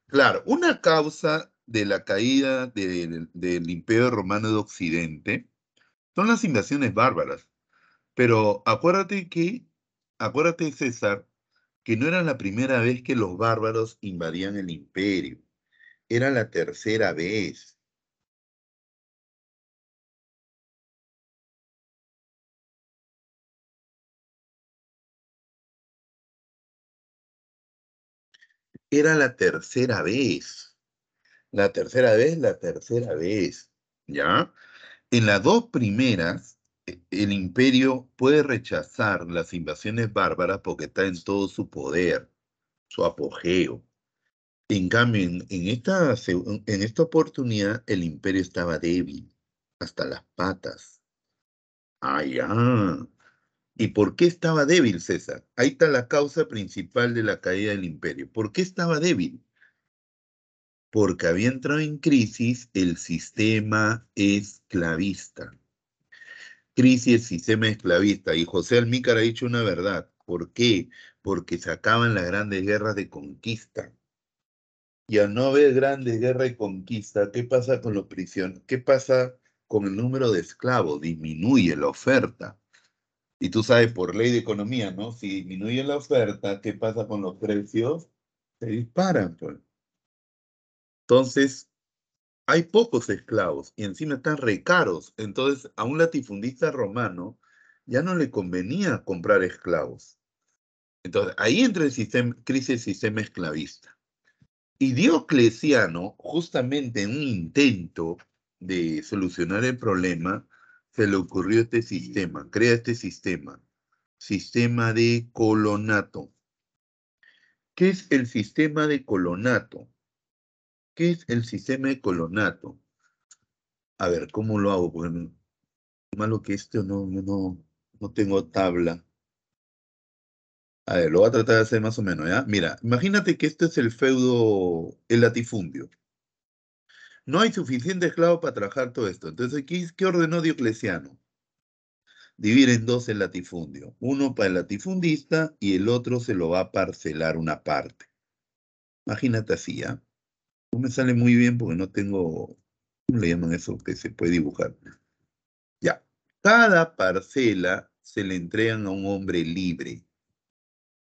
Claro, una causa de la caída del Imperio Romano de Occidente son las invasiones bárbaras. Pero acuérdate, César, que no era la primera vez que los bárbaros invadían el imperio. Era la tercera vez. Era la tercera vez. La tercera vez, la tercera vez. ¿Ya? En las dos primeras, el imperio puede rechazar las invasiones bárbaras porque está en todo su poder, su apogeo. En cambio, en esta oportunidad, el imperio estaba débil, hasta las patas. Ah, ya. ¿Y por qué estaba débil, César? Ahí está la causa principal de la caída del imperio. ¿Por qué estaba débil? Porque había entrado en crisis el sistema esclavista. Crisis del sistema esclavista. Y José Almícar ha dicho una verdad. ¿Por qué? Porque se acaban las grandes guerras de conquista. Y al no haber grandes guerras de conquista, ¿qué pasa con los prisioneros? ¿Qué pasa con el número de esclavos? Disminuye la oferta. Y tú sabes, por ley de economía, ¿no? Si disminuye la oferta, ¿qué pasa con los precios? Se disparan, pues. Entonces, hay pocos esclavos y encima están re caros. Entonces, a un latifundista romano ya no le convenía comprar esclavos. Entonces, ahí entra el sistema, crisis del sistema esclavista. Y Diocleciano, justamente en un intento de solucionar el problema, se le ocurrió este sistema, crea este sistema de colonato. ¿Qué es el sistema de colonato? ¿Qué es el sistema de colonato? A ver, ¿cómo lo hago? Porque malo que esto no tengo tabla. A ver, lo voy a tratar de hacer más o menos, ¿ya? Mira, imagínate que este es el feudo, el latifundio. No hay suficiente esclavo para trabajar todo esto. Entonces, ¿qué ordenó Diocleciano? Dividir en dos el latifundio. Uno para el latifundista y el otro se lo va a parcelar una parte. Imagínate así, ¿ya? No me sale muy bien porque no tengo, ¿cómo le llaman eso que se puede dibujar? Ya. Cada parcela se le entregan a un hombre libre.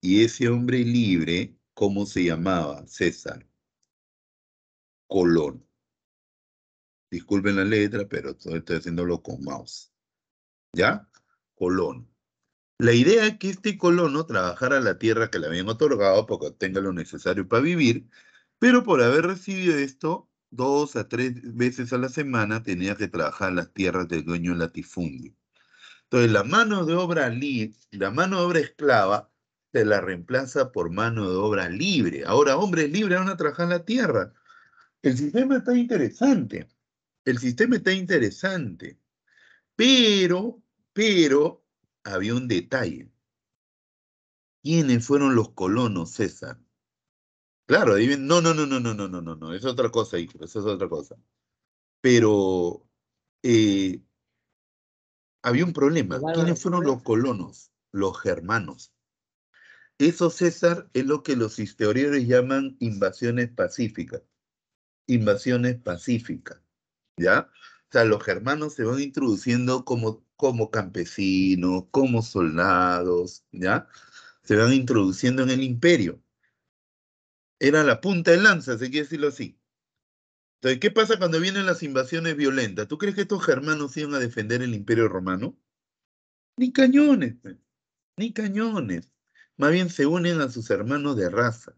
Y ese hombre libre, ¿cómo se llamaba? César. Colón. Disculpen la letra, pero estoy haciéndolo con mouse. ¿Ya? Colón. La idea es que este colono trabajara la tierra que le habían otorgado porque tenga lo necesario para vivir, pero por haber recibido esto, 2 a 3 veces a la semana tenía que trabajar las tierras del dueño del latifundio. Entonces, la mano de obra esclava se la reemplaza por mano de obra libre. Ahora, hombres libres van a trabajar la tierra. El sistema está interesante. El sistema está interesante. Pero, había un detalle. ¿Quiénes fueron los colonos, César? Claro, no, no, no, no, no, no, no, no, no, es otra cosa, hijo, eso es otra cosa. Pero eh, había un Los problema. ¿Quiénes bárbaros fueron los árabes. colonos? Los germanos. Eso, César, es lo que los historiadores llaman invasiones pacíficas. Invasiones pacíficas, ¿ya? O sea, los germanos se van introduciendo como campesinos, como soldados, ¿ya? Se van introduciendo en el imperio. Era la punta de lanza, se quiere decirlo así. Entonces, ¿qué pasa cuando vienen las invasiones violentas? ¿Tú crees que estos germanos iban a defender el imperio romano? Ni cañones, pues, ni cañones. Más bien se unen a sus hermanos de raza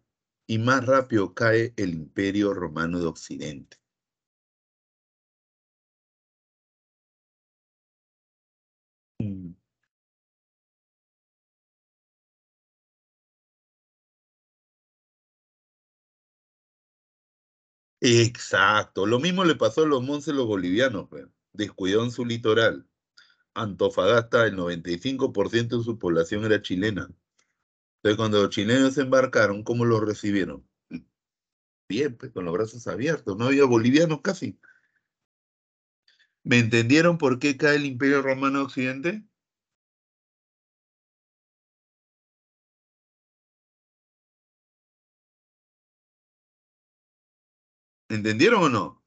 y más rápido cae el imperio romano de Occidente. Mm. Exacto, lo mismo le pasó a los monces los bolivianos, pues. Descuidó en su litoral. Antofagasta, el 95% de su población era chilena. Entonces, cuando los chilenos se embarcaron, ¿cómo los recibieron? Bien, pues, con los brazos abiertos. No había bolivianos casi. ¿Me entendieron por qué cae el Imperio Romano Occidente? ¿Entendieron o no?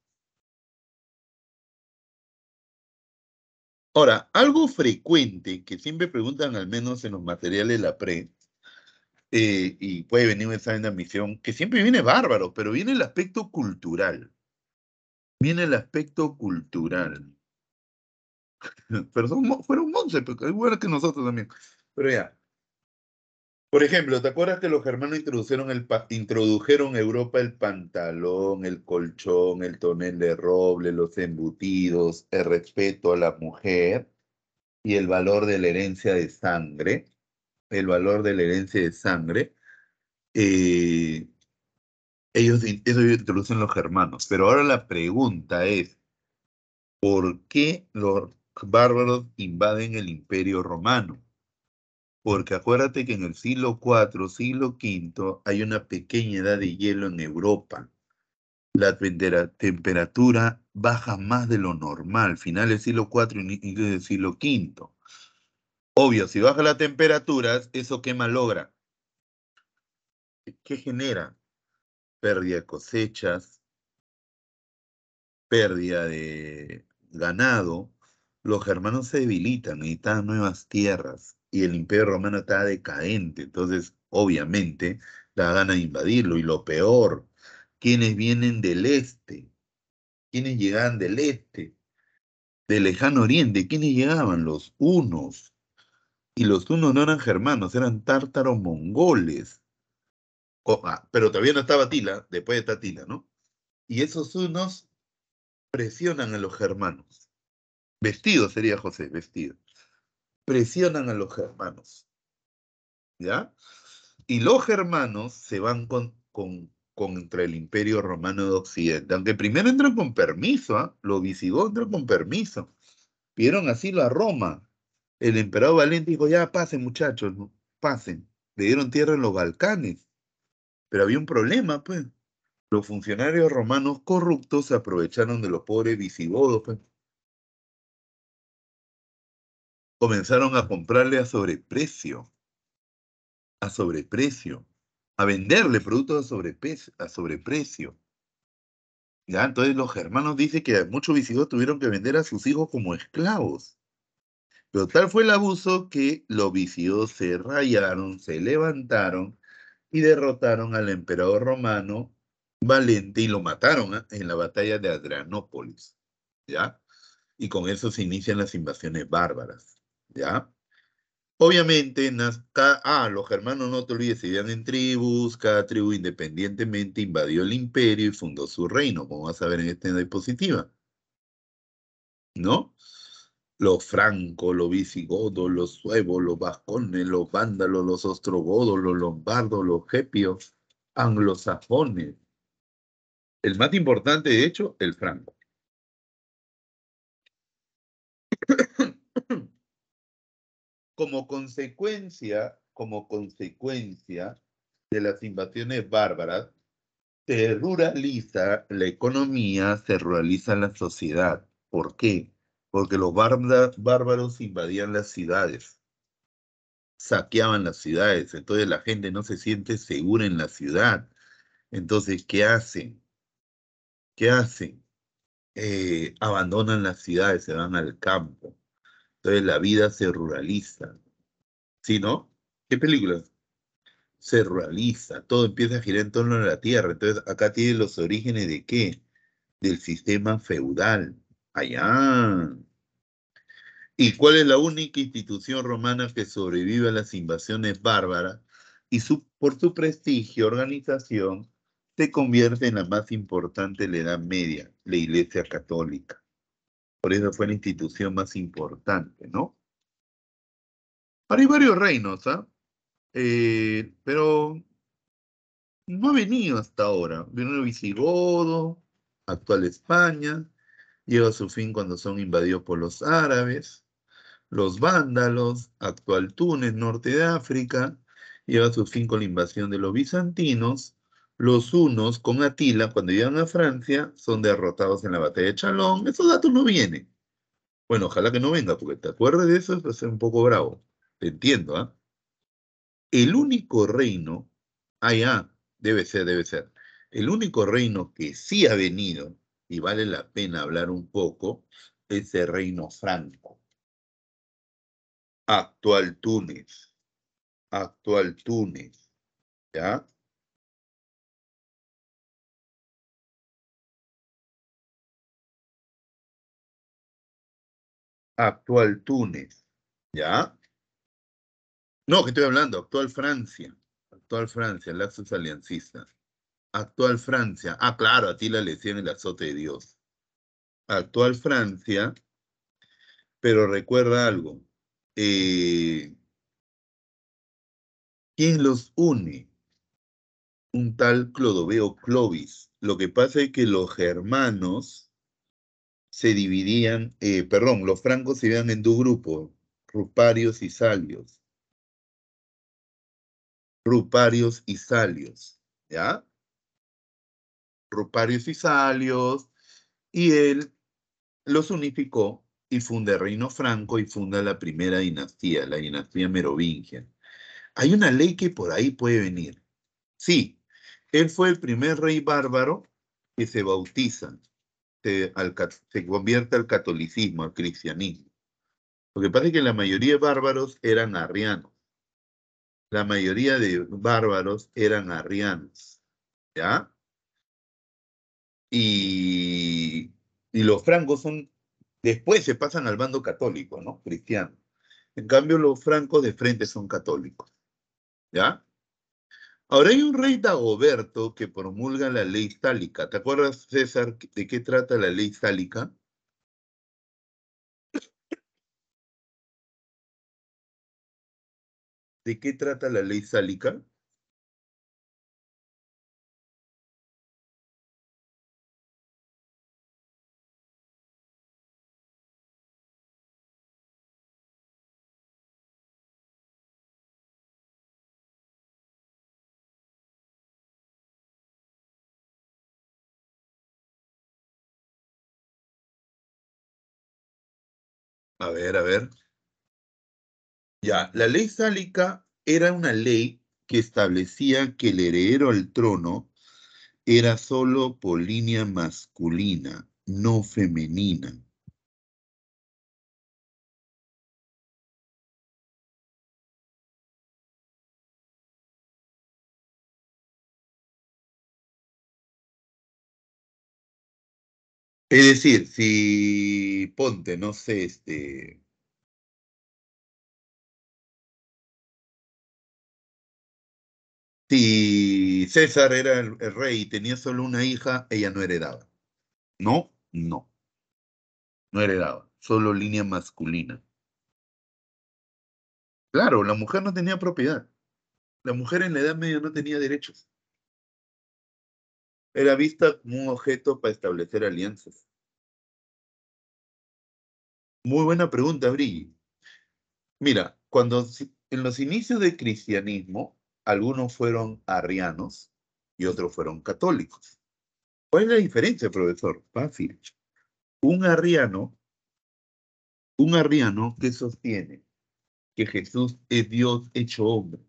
Ahora, algo frecuente que siempre preguntan, al menos en los materiales de la pre, y puede venir un examen de admisión, que siempre viene bárbaro, pero viene el aspecto cultural. Viene el aspecto cultural. Pero fueron 11, pero igual que nosotros también. Pero ya. Por ejemplo, ¿te acuerdas que los germanos introdujeron a Europa el pantalón, el colchón, el tonel de roble, los embutidos, el respeto a la mujer y el valor de la herencia de sangre? El valor de la herencia de sangre. eh, eso introducen los germanos. Pero ahora la pregunta es, ¿por qué los bárbaros invaden el Imperio Romano? Porque acuérdate que en el siglo IV, siglo V, hay una pequeña edad de hielo en Europa. La temperatura baja más de lo normal, final del siglo IV y inicio del siglo V. Obvio, si baja las temperaturas, ¿eso qué malogra? ¿Qué genera? Pérdida de cosechas, pérdida de ganado. Los germanos se debilitan, necesitan nuevas tierras y el Imperio Romano está decadente, entonces obviamente da ganas de invadirlo. Y lo peor, quienes vienen del este, quienes llegaban del este, del lejano oriente, quienes llegaban, los hunos. Y los hunos no eran germanos, eran tártaros mongoles. Pero todavía no estaba Tila, después está Tila, ¿no? Y esos hunos presionan a los germanos. Vestido sería José, vestido. Presionan a los germanos, ¿ya? Y los germanos se van contra el Imperio Romano de Occidente, aunque primero entran con permiso, ¿ah? Los visigodos entran con permiso. Pidieron asilo a Roma. El emperador Valente dijo, ya pasen muchachos, ¿no? Pasen. Le dieron tierra en los Balcanes, pero había un problema, pues. Los funcionarios romanos corruptos se aprovecharon de los pobres visigodos, pues. Comenzaron a comprarle a sobreprecio, a venderle productos a sobreprecio. ¿Ya? Entonces los germanos dicen que muchos visigodos tuvieron que vender a sus hijos como esclavos. Pero tal fue el abuso que los visigodos se rayaron, se levantaron y derrotaron al emperador romano Valente y lo mataron, ¿ah? En la batalla de Adrianópolis. ¿Ya? Y con eso se inician las invasiones bárbaras. ¿Ya? Obviamente, los germanos, no te olvides, se vivían en tribus, cada tribu independientemente invadió el imperio y fundó su reino, como vas a ver en esta diapositiva, ¿no? Los francos, los visigodos, los suevos, los vascones, los vándalos, los ostrogodos, los lombardos, los gepios, anglosajones. El más importante, de hecho, el franco. Como consecuencia de las invasiones bárbaras, se ruraliza la economía, se ruraliza la sociedad. ¿Por qué? Porque los bárbaros invadían las ciudades, saqueaban las ciudades, entonces la gente no se siente segura en la ciudad. Entonces, ¿qué hacen? ¿Qué hacen? Abandonan las ciudades, se van al campo. Entonces la vida se ruraliza. ¿Sí, no? ¿Qué película? Se ruraliza, todo empieza a girar en torno a la tierra. Entonces, acá tiene los orígenes de qué? Del sistema feudal. Allá. ¿Y cuál es la única institución romana que sobrevive a las invasiones bárbaras? Y por su prestigio, organización, se convierte en la más importante de la Edad Media, la Iglesia Católica. Por eso fue la institución más importante, ¿no? Ahora hay varios reinos, ¿ah? Pero no ha venido hasta ahora. Vino el visigodo, actual España, llega a su fin cuando son invadidos por los árabes, los vándalos, actual Túnez, norte de África, llega a su fin con la invasión de los bizantinos, los hunos con Atila, cuando llegan a Francia, son derrotados en la batalla de Chalón. Esos datos no vienen. Bueno, ojalá que no venga, porque te acuerdas de eso, va a ser un poco bravo. Te entiendo, ¿ah? El único reino, debe ser. El único reino que sí ha venido, y vale la pena hablar un poco, es el reino franco. Actual Túnez. Actual Túnez. ¿Ya? Actual Túnez. ¿Ya? No, que estoy hablando, actual Francia. Actual Francia, lazos aliancistas. Actual Francia. Ah, claro, a ti la lección el azote de Dios. Actual Francia, pero recuerda algo. Eh, ¿Quién los une? Un tal Clodoveo Clovis. Lo que pasa es que los germanos se dividían, perdón, los francos se dividían en dos grupos, ruparios y salios. Ruparios y salios, ¿ya? Ruparios y salios, y él los unificó y funda el reino franco y funda la primera dinastía, la dinastía merovingia. Hay una ley que por ahí puede venir. Sí, él fue el primer rey bárbaro que se bautiza, se convierte al catolicismo, al cristianismo. Lo que pasa es que la mayoría de bárbaros eran arrianos. La mayoría de bárbaros eran arrianos, ¿ya? Y, y los francos después se pasan al bando católico, ¿no? Cristiano. En cambio, los francos de frente son católicos, ¿ya? Ahora hay un rey Dagoberto que promulga la ley sálica. ¿Te acuerdas, César, de qué trata la ley sálica? ¿De qué trata la ley sálica? A ver, a ver. Ya, la ley sálica era una ley que establecía que el heredero al trono era solo por línea masculina, no femenina. Es decir, si ponte, no sé, si César era el rey y tenía solo una hija, ella no heredaba. No, no, no heredaba, solo línea masculina. Claro, la mujer no tenía propiedad. La mujer en la Edad Media no tenía derechos. Era vista como un objeto para establecer alianzas. Muy buena pregunta, Bri. Mira, en los inicios del cristianismo, algunos fueron arrianos y otros fueron católicos. ¿Cuál es la diferencia, profesor? Fácil. Un arriano, un arriano que sostiene que Jesús es Dios hecho hombre.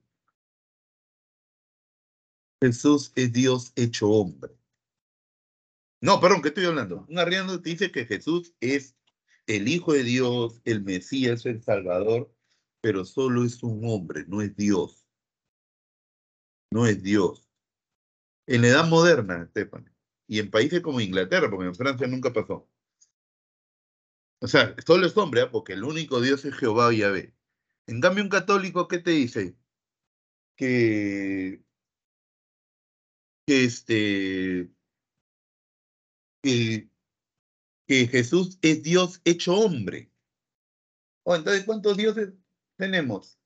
Jesús es Dios hecho hombre. No, perdón, ¿qué estoy hablando? Un arriano te dice que Jesús es el Hijo de Dios, el Mesías, el Salvador, pero solo es un hombre, no es Dios, no es Dios. En la edad moderna, Estefan, y en países como Inglaterra, porque en Francia nunca pasó. O sea, solo es hombre, ¿ah? Porque el único Dios es Jehová y Yahvé. En cambio, un católico, ¿qué te dice? Que, que, que, que Jesús es Dios hecho hombre. Oh, entonces, ¿cuántos dioses tenemos?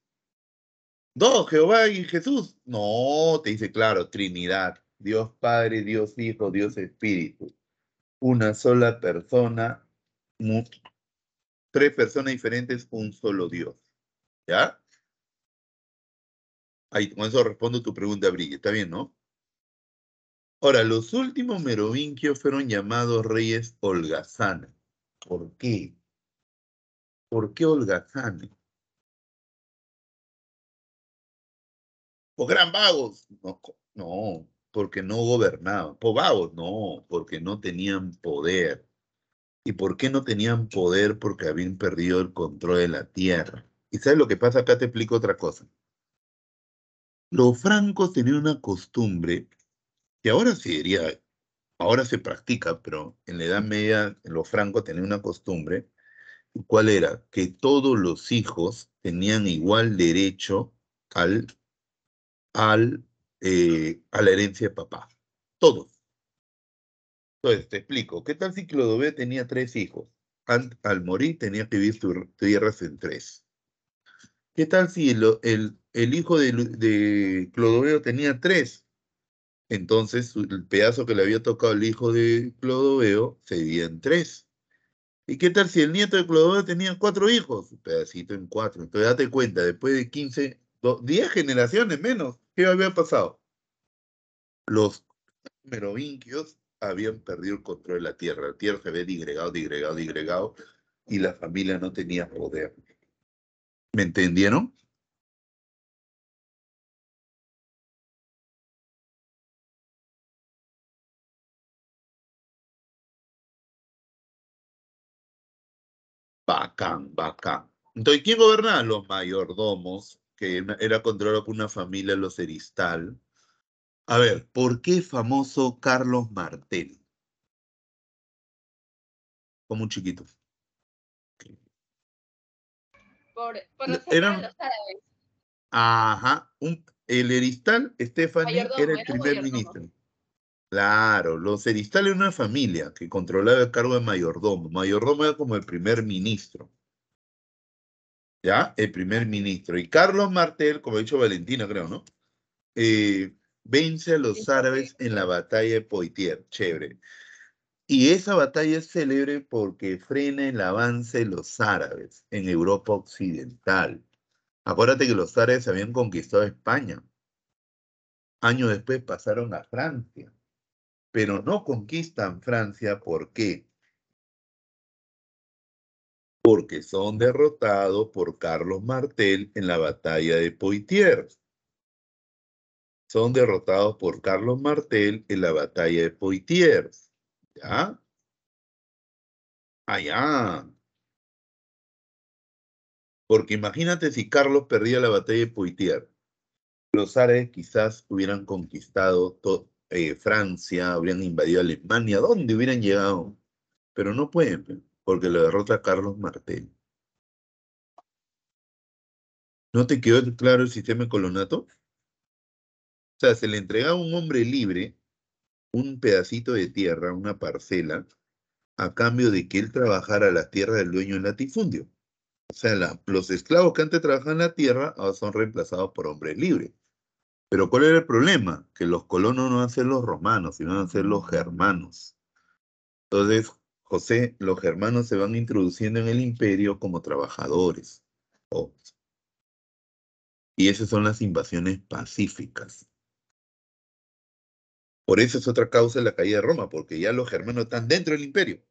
Dos, Jehová y Jesús. No, te dice claro, Trinidad. Dios Padre, Dios Hijo, Dios Espíritu. Una sola persona, mu- tres personas diferentes, un solo Dios. ¿Ya? Ahí, con eso respondo tu pregunta, Brigue. Está bien, ¿no? Ahora, los últimos merovingios fueron llamados reyes holgazanes. ¿Por qué? ¿Por qué holgazanes? Porque eran vagos. No, no. porque no gobernaban. Por vagos, no, porque no tenían poder. ¿Y por qué no tenían poder? Porque habían perdido el control de la tierra. ¿Y sabes lo que pasa? Acá te explico otra cosa. Los francos tenían una costumbre que ahora se diría, ahora se practica, pero en la Edad Media los francos tenían una costumbre. ¿Cuál era? Que todos los hijos tenían igual derecho al, a la herencia de papá. Todos. Entonces, te explico. ¿Qué tal si Clodoveo tenía tres hijos? Al morir tenía que dividir sus tierras en tres. ¿Qué tal si el hijo de Clodoveo tenía tres? Entonces, el pedazo que le había tocado al hijo de Clodoveo se dividía en tres. ¿Y qué tal si el nieto de Clodoveo tenía cuatro hijos? Un pedacito en cuatro. Entonces, date cuenta, después de 15, 10 generaciones menos, ¿qué había pasado? Los merovingios habían perdido el control de la tierra. La tierra se había digregado, y la familia no tenía poder. ¿Me entendieron? Bacán, bacán. Entonces, ¿quién gobernaba? Los mayordomos, que era controlado por una familia, los Eristal. A ver, ¿por qué famoso Carlos Martel? Como un chiquito. Por sacar a Eran, los árabes. ajá, el Eristal, Stephanie, era Mayordomo, el era un primer mayordomo. ministro. Claro, los Eristal era una familia que controlaba el cargo de mayordomo. Mayordomo era como el primer ministro, ¿ya? El primer ministro. Y Carlos Martel, como ha dicho Valentina, creo, ¿no? Vence a los árabes en la batalla de Poitiers. Chévere. Y esa batalla es célebre porque frena el avance de los árabes en Europa Occidental. Acuérdate que los árabes habían conquistado España. Años después pasaron a Francia, pero no conquistan Francia. ¿Por qué? Porque son derrotados por Carlos Martel en la batalla de Poitiers. Son derrotados por Carlos Martel en la batalla de Poitiers. ¿Ya? Allá. Porque imagínate si Carlos perdía la batalla de Poitiers. Los árabes quizás hubieran conquistado Francia, habrían invadido Alemania, ¿dónde hubieran llegado? Pero no pueden, pe, porque lo derrota Carlos Martel. ¿No te quedó claro el sistema de colonato? O sea, se le entregaba a un hombre libre un pedacito de tierra, una parcela, a cambio de que él trabajara la tierra del dueño del latifundio. O sea, los esclavos que antes trabajaban la tierra ahora son reemplazados por hombres libres. Pero ¿cuál era el problema? Que los colonos no van a ser los romanos, sino van a ser los germanos. Entonces, José, los germanos se van introduciendo en el imperio como trabajadores. Oh, y esas son las invasiones pacíficas. Por eso es otra causa de la caída de Roma, porque ya los germanos están dentro del imperio.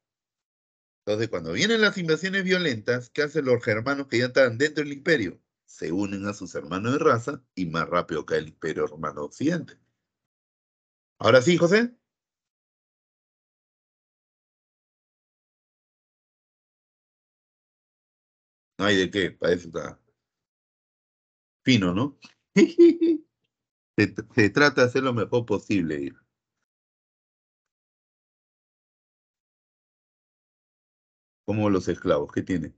Entonces, cuando vienen las invasiones violentas, ¿qué hacen los germanos que ya están dentro del imperio? Se unen a sus hermanos de raza y más rápido cae el imperio romano occidente. Ahora sí, José. No hay de qué, para eso está fino, ¿no? Se trata de hacer lo mejor posible, hija. Como los esclavos, ¿qué tiene?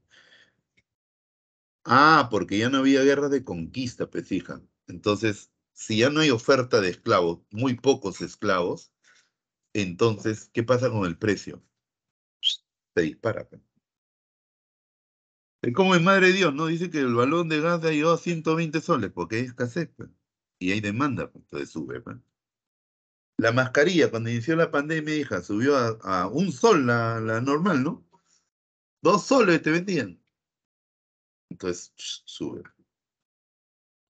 Ah, porque ya no había guerras de conquista, pues, hija. Entonces, si ya no hay oferta de esclavos, muy pocos esclavos, entonces, ¿qué pasa con el precio? Se dispara, pues. Es como en Madre Dios, ¿no? Dice que el balón de gas ha llegado a 120 soles, porque hay escasez, pues. Y hay demanda, pues, entonces sube, pues. La mascarilla, cuando inició la pandemia, hija, subió a un sol la normal, ¿no? 2 soles te vendían. Entonces, sube.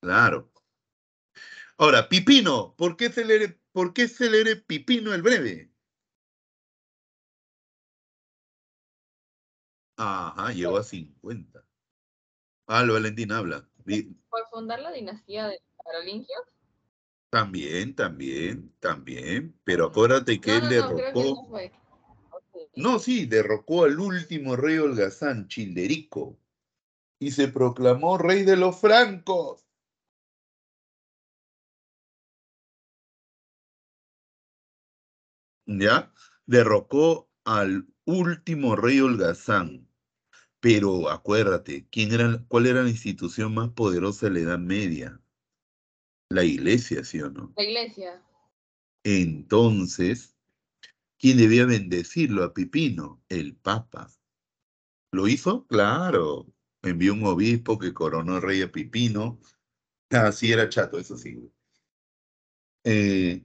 Claro. Ahora, Pipino, por qué celebre Pipino el Breve? Ajá, llegó Por, a 50. Ah, Valentín habla. por fundar la dinastía de los carolingios. También, pero acuérdate que No, él no, no, creo que derrocó, no fue. Ok. no, sí, derrocó al último rey holgazán, Childerico, y se proclamó rey de los francos. ¿Ya? Derrocó al último rey holgazán. Pero acuérdate, ¿cuál era la institución más poderosa de la Edad Media? La iglesia, ¿sí o no? La iglesia. Entonces, ¿quién debía bendecirlo a Pipino? El Papa. ¿Lo hizo? Claro. Envió un obispo que coronó rey a Pipino. Ah, sí, era chato, eso sí. Eh,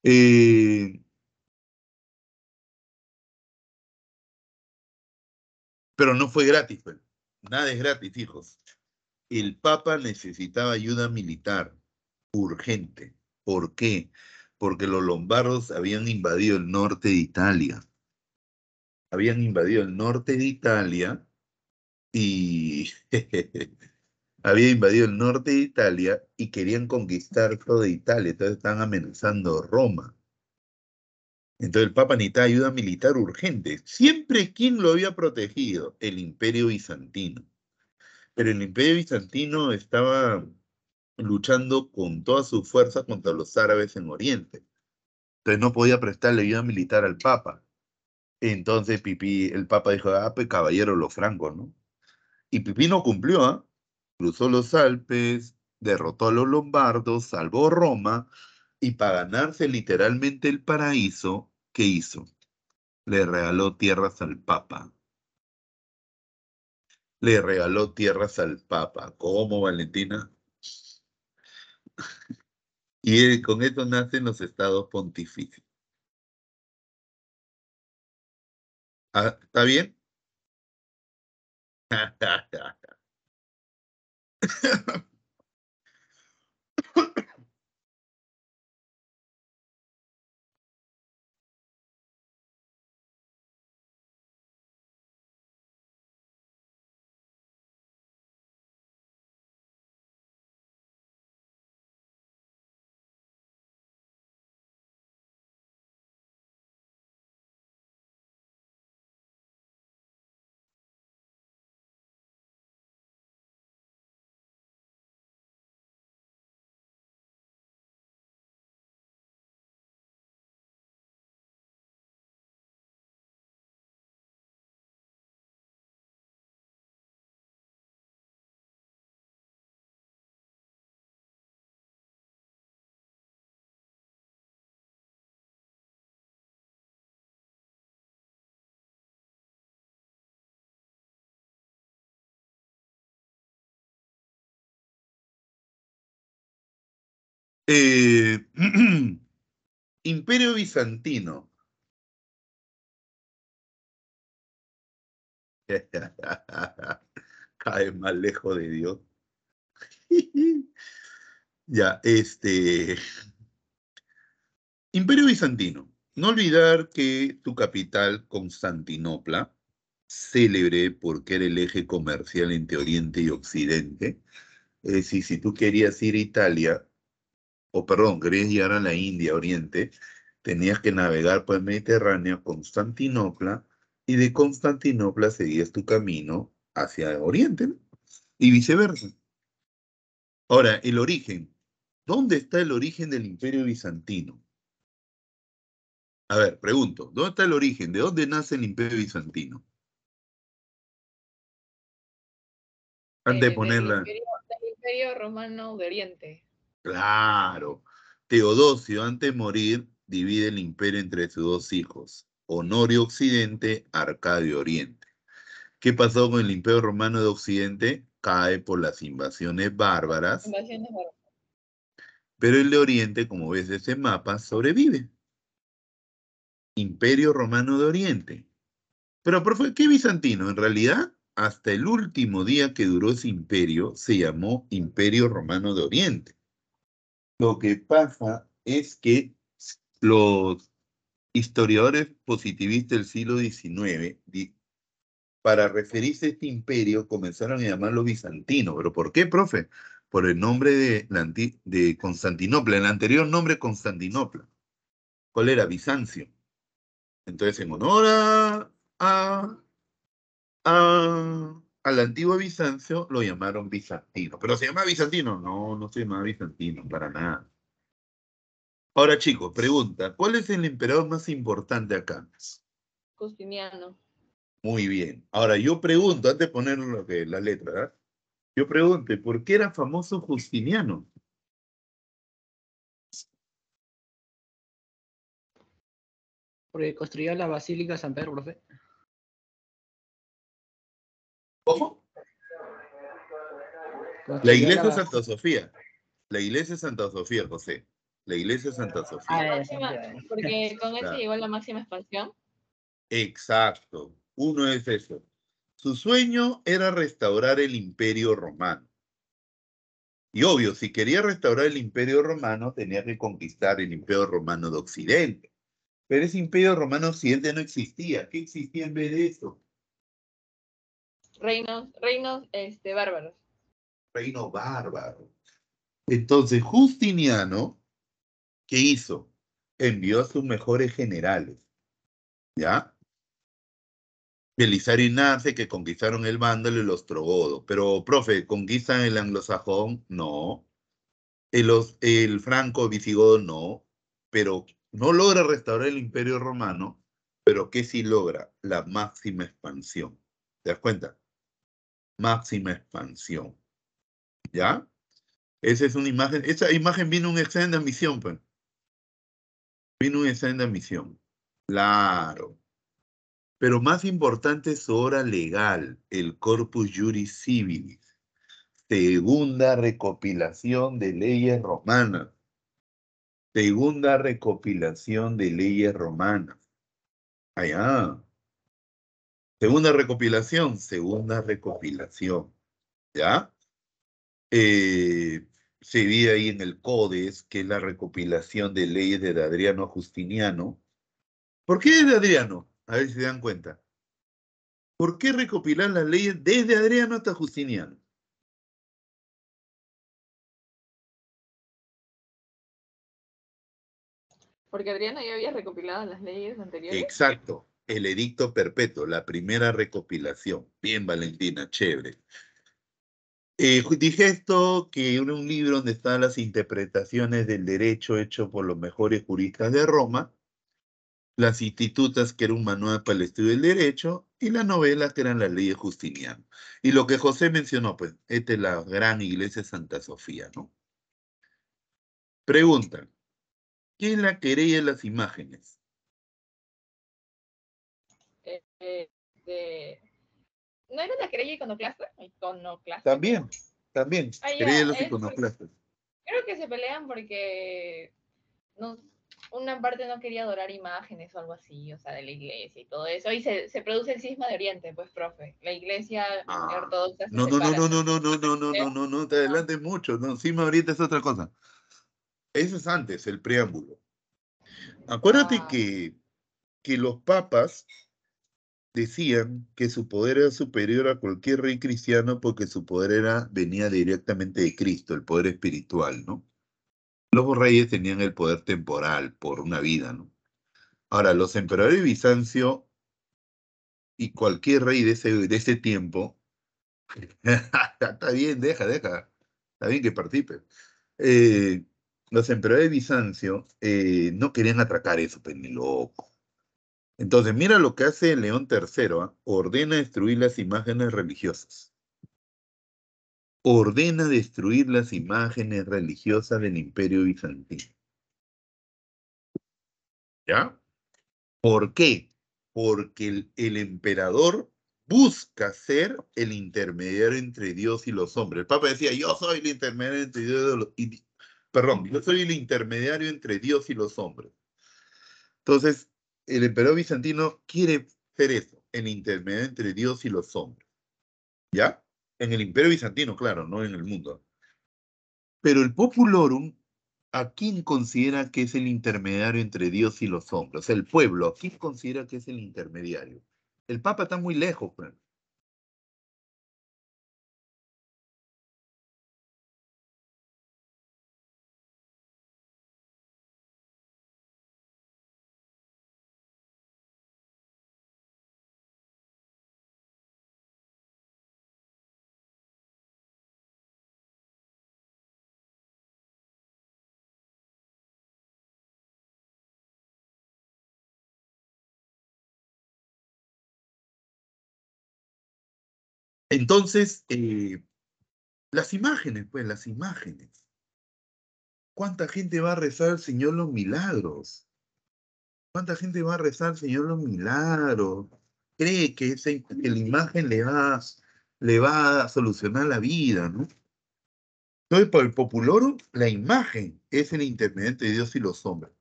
eh, pero no fue gratis, pues. Nada es gratis, hijos. El Papa necesitaba ayuda militar urgente. ¿Por qué? Porque los lombardos habían invadido el norte de Italia. Habían invadido el norte de Italia y había invadido el norte de Italia y querían conquistar toda Italia. Entonces estaban amenazando Roma. Entonces el Papa necesitaba ayuda militar urgente. Siempre, ¿quién lo había protegido? El Imperio Bizantino. Pero el Imperio Bizantino estaba luchando con toda su fuerza contra los árabes en Oriente. Entonces no podía prestarle ayuda militar al Papa. Entonces el Papa dijo, ah, pues caballero, los francos, ¿no? Y Pipí no cumplió, ¿ah? Cruzó los Alpes, derrotó a los lombardos, salvó Roma, y para ganarse literalmente el paraíso, ¿qué hizo? Le regaló tierras al Papa. Le regaló tierras al Papa. ¿Cómo, Valentina? Y con esto nacen los estados pontificios. Ah, ¿está bien? Eh, Imperio Bizantino. Cae más lejos de Dios. Ya, Imperio Bizantino. No olvidar que su capital, Constantinopla, célebre porque era el eje comercial entre Oriente y Occidente. Es decir, si tú querías ir a Italia, o perdón, querías llegar a la India, Oriente, tenías que navegar por el Mediterráneo a Constantinopla, y de Constantinopla seguías tu camino hacia Oriente, ¿no? Y viceversa. Ahora, el origen. ¿Dónde está el origen del Imperio Bizantino? A ver, pregunto, ¿dónde está el origen? ¿De dónde nace el Imperio Bizantino? Antes de ponerla, Del Imperio Romano de Oriente. claro. Teodosio, antes de morir, divide el imperio entre sus dos hijos, Honorio Occidente, Arcadio Oriente. ¿Qué pasó con el Imperio Romano de Occidente? Cae por las invasiones bárbaras, Invasiones bárbaras. pero el de Oriente, como ves de ese mapa, sobrevive. Imperio Romano de Oriente. Pero, profe, ¿qué bizantino? En realidad, hasta el último día que duró ese imperio, se llamó Imperio Romano de Oriente. Lo que pasa es que los historiadores positivistas del siglo XIX para referirse a este imperio, comenzaron a llamarlo bizantino. ¿Pero por qué, profe? Por el nombre de Constantinopla, el anterior nombre Constantinopla. ¿Cuál era? Bizancio. Entonces, en honor al antiguo Bizancio, lo llamaron bizantino. ¿Pero se llama bizantino? No, no se llama bizantino, para nada. Ahora, chicos, pregunta, ¿cuál es el emperador más importante acá? Justiniano. Muy bien. Ahora, yo pregunto, antes de poner la letra, ¿verdad? Yo pregunto, ¿por qué era famoso Justiniano? Porque construyó la Basílica de San Pedro, profe. ¿Cómo? La Construyó iglesia de la... Santa Sofía. La iglesia de Santa Sofía, José. La iglesia de Santa Sofía. Porque con eso Claro. llegó a la máxima expansión. Exacto. Uno es eso. Su sueño era restaurar el Imperio Romano. Y obvio, si quería restaurar el Imperio Romano, tenía que conquistar el Imperio Romano de Occidente. Pero ese Imperio Romano Occidente no existía. ¿Qué existía en vez de eso? Reinos bárbaros. Reino bárbaro. Entonces, Justiniano, ¿qué hizo? Envió a sus mejores generales, ¿ya? Belisario y Nace, que conquistaron el vándalo y los ostrogodos. Pero, profe, ¿conquistan el anglosajón? No. El franco visigodo no. Pero no logra restaurar el imperio romano, pero ¿qué sí logra? La máxima expansión. ¿Te das cuenta? Máxima expansión. ¿Ya? Esa es una imagen. Esa imagen vino un examen de admisión, pues. Vino un examen de admisión. Claro. Pero más importante es su obra legal, el Corpus Juris Civilis, segunda recopilación de leyes romanas. Segunda recopilación de leyes romanas. Allá. Segunda recopilación. ¿Ya? Se divide ahí en el Codes, que es la recopilación de leyes de Adriano Justiniano. ¿Por qué de Adriano? A ver si se dan cuenta. ¿Por qué recopilar las leyes desde Adriano hasta Justiniano? Porque Adriano ya había recopilado las leyes anteriores. Exacto, el edicto perpetuo, la primera recopilación. Bien, Valentina, chévere. Dije esto, que era un libro donde están las interpretaciones del derecho hecho por los mejores juristas de Roma, las institutas, que era un manual para el estudio del derecho, y las novelas, que eran las leyes Justiniano. Y lo que José mencionó, pues, esta es la gran iglesia de Santa Sofía, ¿no? Pregunta, ¿quién la querella de las imágenes? ¿No era la querella iconoclasta? También, Ah, querella de ya, los iconoclastas. creo que se pelean porque una parte no quería adorar imágenes o algo así, o sea, de la iglesia y todo eso. Y se produce el cisma de Oriente, pues, profe. La iglesia ortodoxa se No, no, no, separa. no, no, no, no, no, no, no, no, no, te adelantes mucho. No, sí, ahorita es otra cosa. Eso es antes, el preámbulo. Acuérdate que los papas decían que su poder era superior a cualquier rey cristiano porque su poder venía directamente de Cristo, el poder espiritual, ¿no? Los reyes tenían el poder temporal por una vida, ¿no? Ahora, los emperadores de Bizancio y cualquier rey de ese tiempo, está bien, deja, está bien que participe. Eh, los emperadores de Bizancio no querían atracar eso, pues ni loco. Entonces, mira lo que hace León III, ¿ah? Ordena destruir las imágenes religiosas. Ordena destruir las imágenes religiosas del Imperio Bizantino. ¿Ya? ¿Por qué? Porque el emperador busca ser el intermediario entre Dios y los hombres. El Papa decía, yo soy el intermediario entre yo soy el intermediario entre Dios y los hombres. Entonces, el emperador bizantino quiere ser eso, el intermediario entre Dios y los hombres. ¿Ya? En el Imperio Bizantino, claro, no en el mundo. Pero el Populorum, ¿a quién considera que es el intermediario entre Dios y los hombres? O sea, el pueblo, ¿a quién considera que es el intermediario? El Papa está muy lejos, pues. Entonces, las imágenes, pues, las imágenes. ¿Cuánta gente va a rezar al Señor los milagros? ¿Cuánta gente va a rezar al Señor los milagros? Cree que la imagen le va a solucionar la vida, ¿no? Entonces, para el populoro, la imagen es el intermediario entre Dios y los hombres.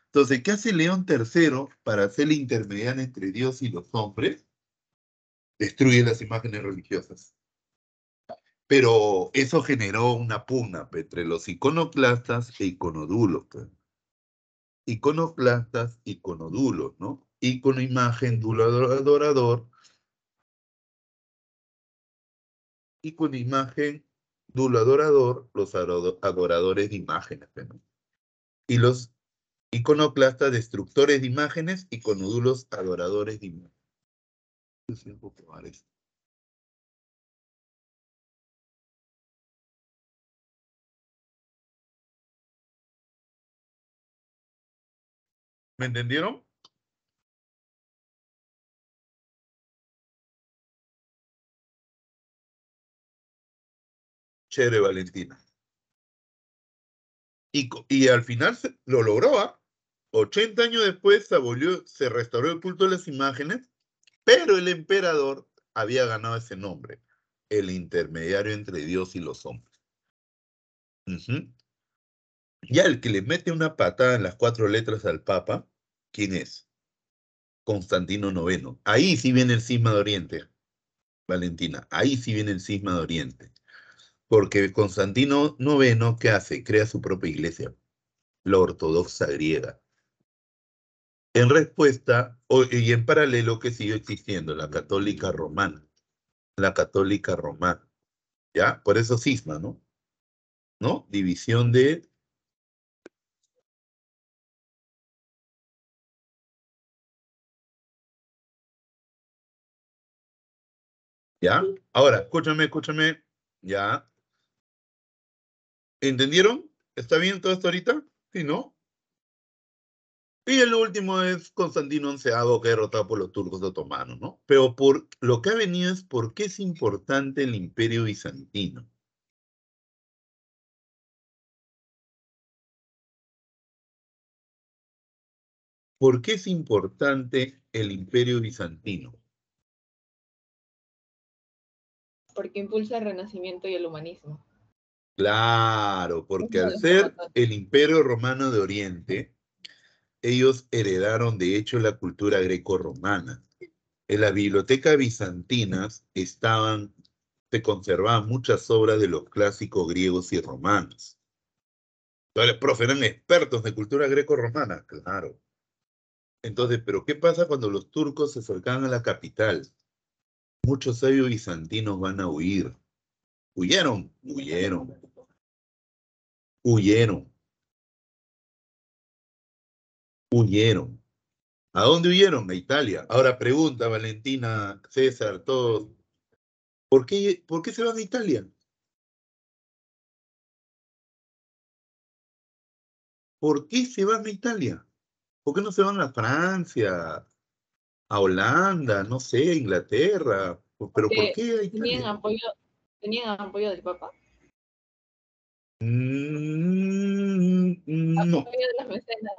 Entonces, ¿qué hace León III para ser el intermediario entre Dios y los hombres? Destruye las imágenes religiosas. Pero eso generó una pugna entre los iconoclastas e iconodulos. Pues. Iconoclastas, iconodulos, ¿no? Icono, imagen, dulo, adorador. Icono, imagen, dulo, adorador, los adoradores de imágenes. Pues, ¿no? Y los iconoclastas, destructores de imágenes, iconodulos, adoradores de imágenes. ¿Me entendieron? Chévere, Valentina. Y al final lo logró, ¿ah? 80 años después se restauró el culto de las imágenes, pero el emperador había ganado ese nombre, el intermediario entre Dios y los hombres. Ujú. Ya el que le mete una patada en las 4 letras al Papa, ¿quién es? Constantino IX. Ahí sí viene el cisma de Oriente, Valentina. Ahí sí viene el cisma de Oriente. Porque Constantino IX, ¿qué hace? Crea su propia iglesia, la ortodoxa griega. En respuesta, y en paralelo que sigue existiendo la católica romana, la católica romana, ¿ya? Por eso cisma, ¿no? ¿No? División de, ¿ya? Ahora, escúchame, ¿ya? ¿Entendieron? ¿Está bien todo esto ahorita? Sí, ¿no? Y el último es Constantino XI, que es derrotado por los turcos otomanos, ¿no? Pero por lo que ha venido es por qué es importante el imperio bizantino. ¿Por qué es importante el imperio bizantino? Porque impulsa el renacimiento y el humanismo. Claro, porque Uno de al los ser promotores. el imperio romano de Oriente, ellos heredaron de hecho la cultura greco-romana. En las bibliotecas bizantinas se conservaban muchas obras de los clásicos griegos y romanos. Entonces, profe, eran expertos de cultura greco-romana, claro. Entonces, ¿pero qué pasa cuando los turcos se acercan a la capital? Muchos sabios bizantinos van a huir. Huyeron, huyeron. ¿A dónde huyeron? A Italia. Ahora pregunta Valentina, César, todos, por qué se van a Italia? ¿Por qué se van a Italia? ¿Por qué no se van a Francia, a Holanda, no sé, a Inglaterra? ¿Pero por Porque qué a tenían Italia? apoyo, tenían apoyo del Papa, No, apoyo de las mecenas.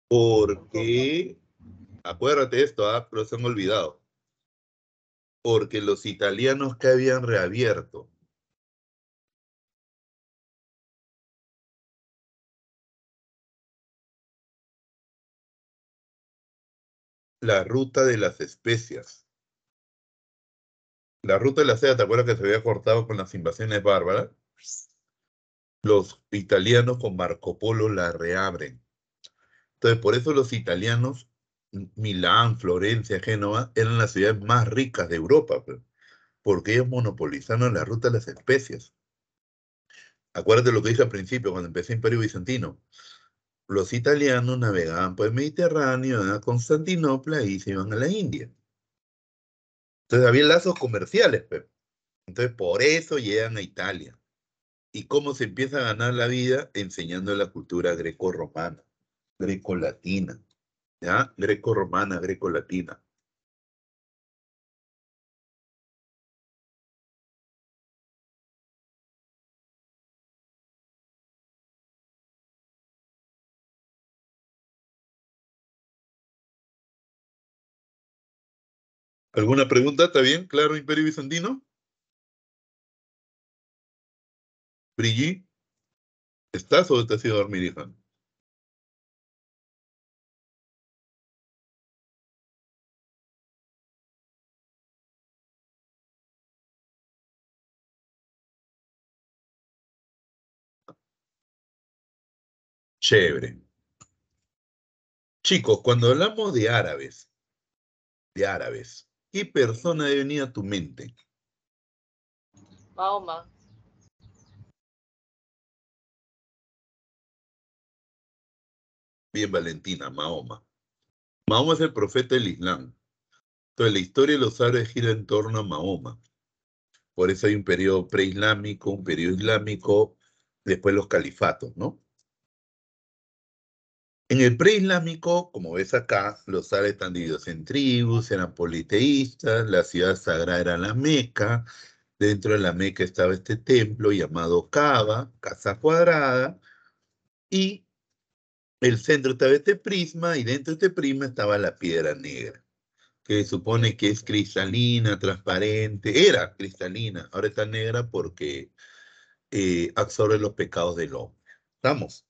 porque, acuérdate esto, pero se han olvidado, porque los italianos que habían reabierto la ruta de las especias. La ruta de la seda, ¿te acuerdas que se había cortado con las invasiones bárbaras? Los italianos con Marco Polo la reabren. Entonces, por eso los italianos, Milán, Florencia, Génova, eran las ciudades más ricas de Europa, pues, porque ellos monopolizaron la ruta de las especias. Acuérdate lo que dije al principio, cuando empecé el Imperio Bizantino. Los italianos navegaban por el Mediterráneo, iban a Constantinopla y se iban a la India. Entonces había lazos comerciales, pues. Entonces, por eso llegan a Italia. ¿Y cómo se empieza a ganar la vida? Enseñando la cultura greco-romana, greco-latina, ¿ya? Greco-romana, greco-latina. ¿Alguna pregunta? ¿Está bien? ¿Claro, Imperio Bizantino? Brigitte, ¿estás o te has ido a dormir, hija? Chévere. Chicos, cuando hablamos de árabes, ¿qué persona debe venir a tu mente? Mahoma. Bien, Valentina, Mahoma. Mahoma es el profeta del Islam. Entonces, la historia de los árabes gira en torno a Mahoma. Por eso hay un periodo preislámico, un periodo islámico, después los califatos, ¿no? En el preislámico, como ves acá, los árabes están divididos en tribus, eran politeístas, la ciudad sagrada era la Meca, dentro de la Meca estaba este templo llamado Kaaba, Casa Cuadrada, y el centro estaba este prisma, y dentro de este prisma estaba la piedra negra, que se supone que es cristalina, transparente, era cristalina, ahora está negra porque absorbe los pecados del hombre. ¿Estamos?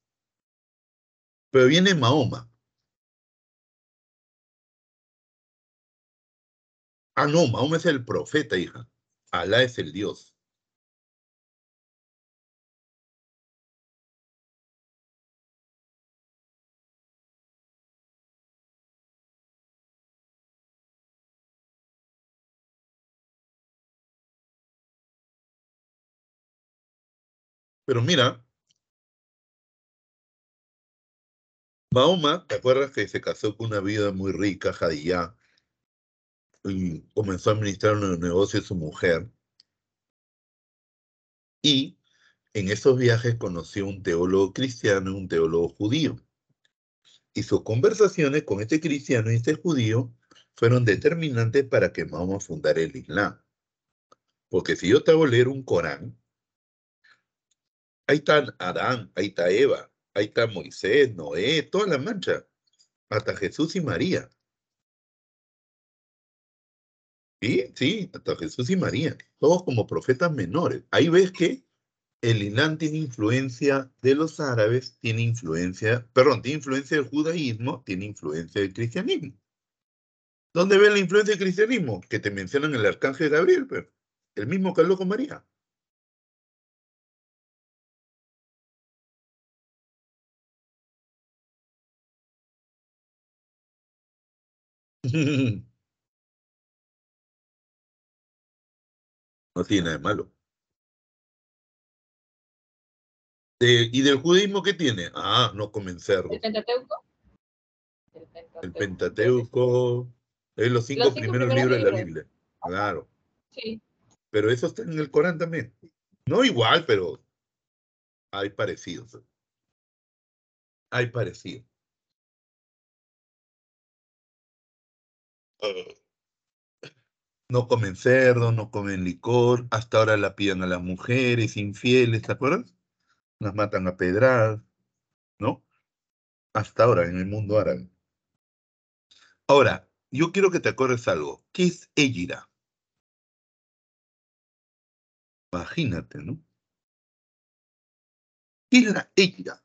Pero viene Mahoma. Ah, no, Mahoma es el profeta, hija. Alá es el Dios. Pero mira, Mahoma, ¿te acuerdas que se casó con una vida muy rica, Jadiyá, y comenzó a administrar un negocio de su mujer? Y en esos viajes conoció un teólogo cristiano y un teólogo judío. Y sus conversaciones con este cristiano y este judío fueron determinantes para que Mahoma fundara el Islam. Porque si yo te hago leer un Corán, ahí está Adán, ahí está Eva, ahí está Moisés, Noé, toda la mancha, hasta Jesús y María. Sí, sí, hasta Jesús y María, todos como profetas menores. Ahí ves que el Islam tiene influencia de los árabes, tiene influencia del judaísmo, tiene influencia del cristianismo. ¿Dónde ven la influencia del cristianismo? Que te mencionan el arcángel Gabriel, pero el mismo que habló con María. No tiene nada de malo. ¿Y del judaísmo qué tiene? Ah, no comen ¿El cerdo. Pentateuco? El El Pentateuco. Pentateuco, es los Los cinco cinco primeros primeros libros de la libros. Biblia. Claro. Sí. Pero eso está en el Corán también. No igual, pero hay parecidos. Hay parecidos. No comen cerdo, no comen licor, hasta ahora la piden a las mujeres infieles, ¿te acuerdas? Las matan a pedradas, ¿no? Hasta ahora en el mundo árabe. Ahora, yo quiero que te acuerdes algo. ¿Qué es Égira? Imagínate, ¿no? ¿Qué es la Égira?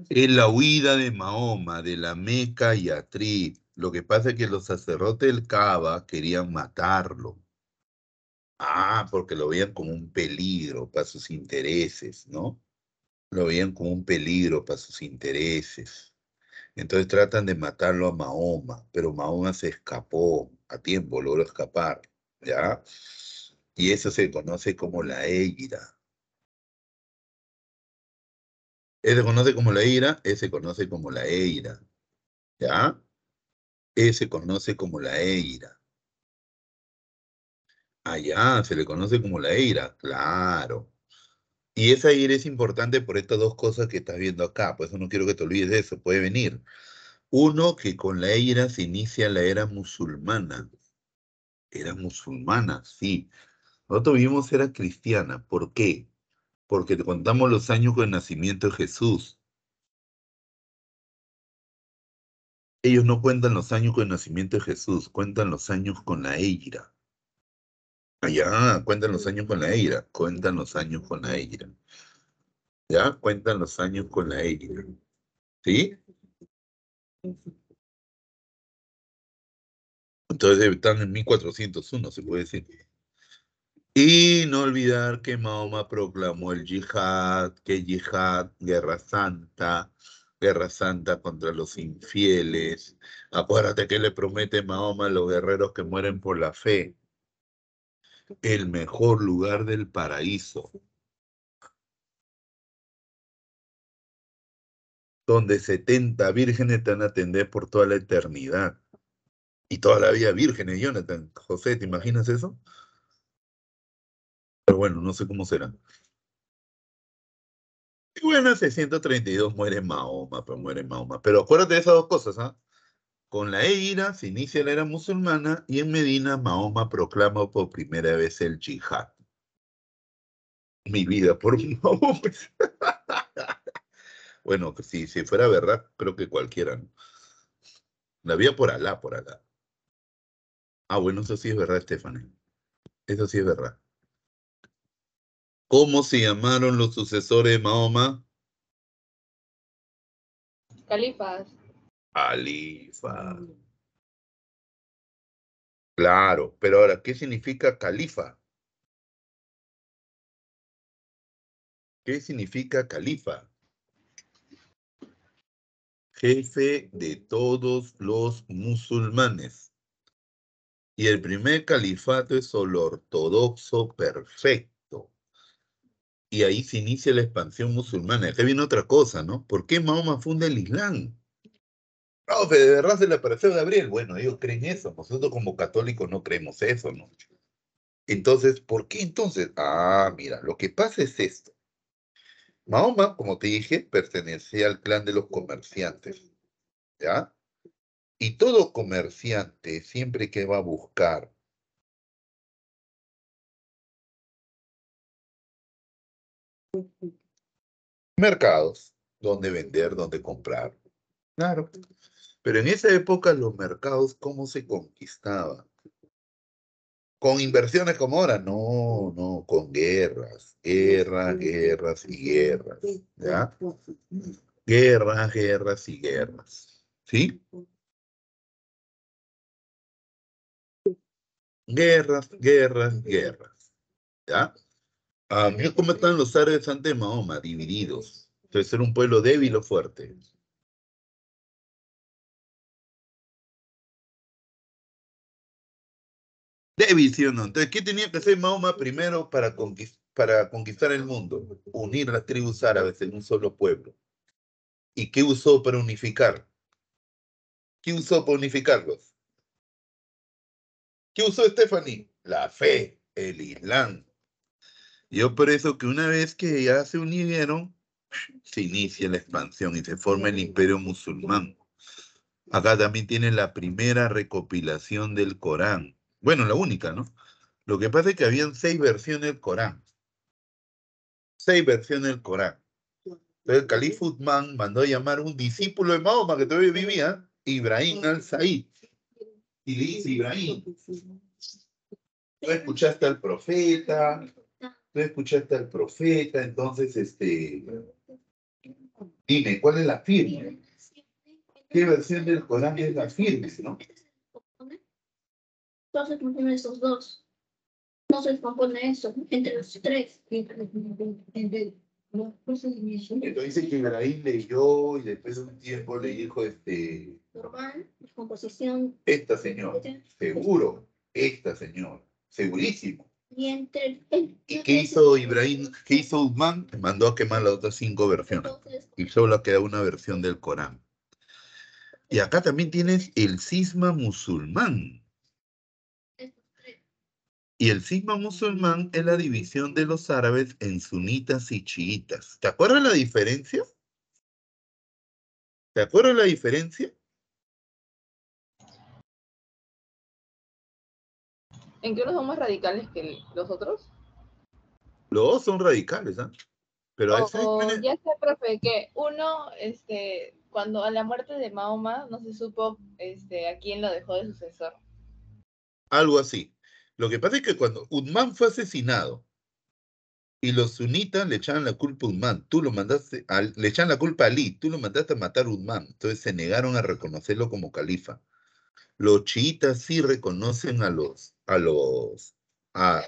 Es la huida de Mahoma, de la Meca y Atrib. Lo que pasa es que los sacerdotes del Kaaba querían matarlo. Ah, porque lo veían como un peligro para sus intereses, ¿no? Lo veían como un peligro para sus intereses. Entonces tratan de matarlo a Mahoma, pero Mahoma se escapó a tiempo, logró escapar, ¿ya? Y eso se conoce como la Égira. Ese se conoce como la ira, ese se conoce como la eira, ¿ya? Ese se conoce como la eira. Allá se le conoce como la eira, claro. Y esa ira es importante por estas dos cosas que estás viendo acá, por eso no quiero que te olvides de eso, puede venir. Uno, que con la Hijra se inicia la era musulmana. Era musulmana, sí. Nosotros vivimos era cristiana. ¿Por qué? Porque te contamos los años con el nacimiento de Jesús. Ellos no cuentan los años con el nacimiento de Jesús, cuentan los años con la Hijra. Allá, cuentan los años con la Hijra, cuentan los años con la Hijra. ¿Ya? Cuentan los años con la Hijra. ¿Sí? Entonces están en 1401, se puede decir. Y no olvidar que Mahoma proclamó el yihad, que yihad, guerra santa contra los infieles. Acuérdate que le promete Mahoma a los guerreros que mueren por la fe el mejor lugar del paraíso, donde 70 vírgenes te van a atender por toda la eternidad. Y toda la vida vírgenes, Jonathan. José, ¿te imaginas eso? Pero bueno, no sé cómo será. Y bueno, en 632 muere Mahoma, pues muere Mahoma. Pero acuérdate de esas dos cosas, ¿ah? Con la Higuera se inicia la era musulmana y en Medina Mahoma proclama por primera vez el yihad. Mi vida por Mahoma. Bueno, si fuera verdad, creo que cualquiera, ¿no? La vida por Alá, por Alá. Ah, bueno, eso sí es verdad, Stephanie. Eso sí es verdad. ¿Cómo se llamaron los sucesores de Mahoma? Califas. Califa. Claro, pero ahora, ¿qué significa califa? ¿Qué significa califa? Jefe de todos los musulmanes. Y el primer califato es el ortodoxo perfecto. Y ahí se inicia la expansión musulmana. Acá viene otra cosa, ¿no? ¿Por qué Mahoma funda el Islam? Profe, ¿de verdad se le apareció Gabriel? Bueno, ellos creen eso. Nosotros como católicos no creemos eso, ¿no? Entonces, ¿por qué entonces? Ah, mira, lo que pasa es esto. Mahoma, como te dije, pertenecía al clan de los comerciantes, ¿ya? Y todo comerciante, siempre que va a buscar mercados, donde vender, donde comprar. Claro. Pero en esa época los mercados, ¿cómo se conquistaban? ¿Con inversiones como ahora? No, no, con guerras, guerras y guerras, ¿ya? Guerras, guerras y guerras, ¿sí? Guerras, guerras, guerras, ¿ya? Mira cómo están los árabes ante Mahoma, divididos. Entonces era un pueblo débil o fuerte. Débil, ¿sí o no? Entonces, ¿qué tenía que hacer Mahoma primero para conquistar el mundo? Unir las tribus árabes en un solo pueblo. ¿Y qué usó para unificar? ¿Qué usó para unificarlos? ¿Qué usó Stephanie? La fe, el Islam. Yo por eso que una vez que ya se unieron, se inicia la expansión y se forma el imperio musulmán. Acá también tiene la primera recopilación del Corán. Bueno, la única, ¿no? Lo que pasa es que habían 6 versiones del Corán. 6 versiones del Corán. Entonces el califa Uthman mandó a llamar a un discípulo de Mahoma que todavía vivía, Ibrahim al-Said. Y le dice, Ibrahim, tú escuchaste al profeta, entonces, dime, ¿cuál es la firme? ¿Qué versión del Corán es la firme, no? Entonces compone esos dos. No se compone eso entre los tres. Entonces dice que Ibrahim leyó y después de un tiempo le dijo Normal, composición. esta señora, seguro, esta señora, segurísimo. Y entre ¿Y qué hizo Ibrahim? ¿Qué hizo Uthman? Mandó a quemar las otras 5 versiones. Y solo queda una versión del Corán. Y acá también tienes el cisma musulmán. Y el cisma musulmán es la división de los árabes en sunitas y chiitas. ¿Te acuerdas la diferencia? ¿Te acuerdas la diferencia? ¿En qué unos son más radicales que los otros? Los dos son radicales, ¿ah? Pero a ese O ya sé, profe, que uno, cuando a la muerte de Mahoma no se supo a quién lo dejó de sucesor. algo así. Lo que pasa es que cuando Uthman fue asesinado y los sunitas le echaban la culpa a Uthman, tú lo mandaste, le echaban la culpa a Ali, tú lo mandaste a matar a Uthman, entonces se negaron a reconocerlo como califa. Los chiitas sí reconocen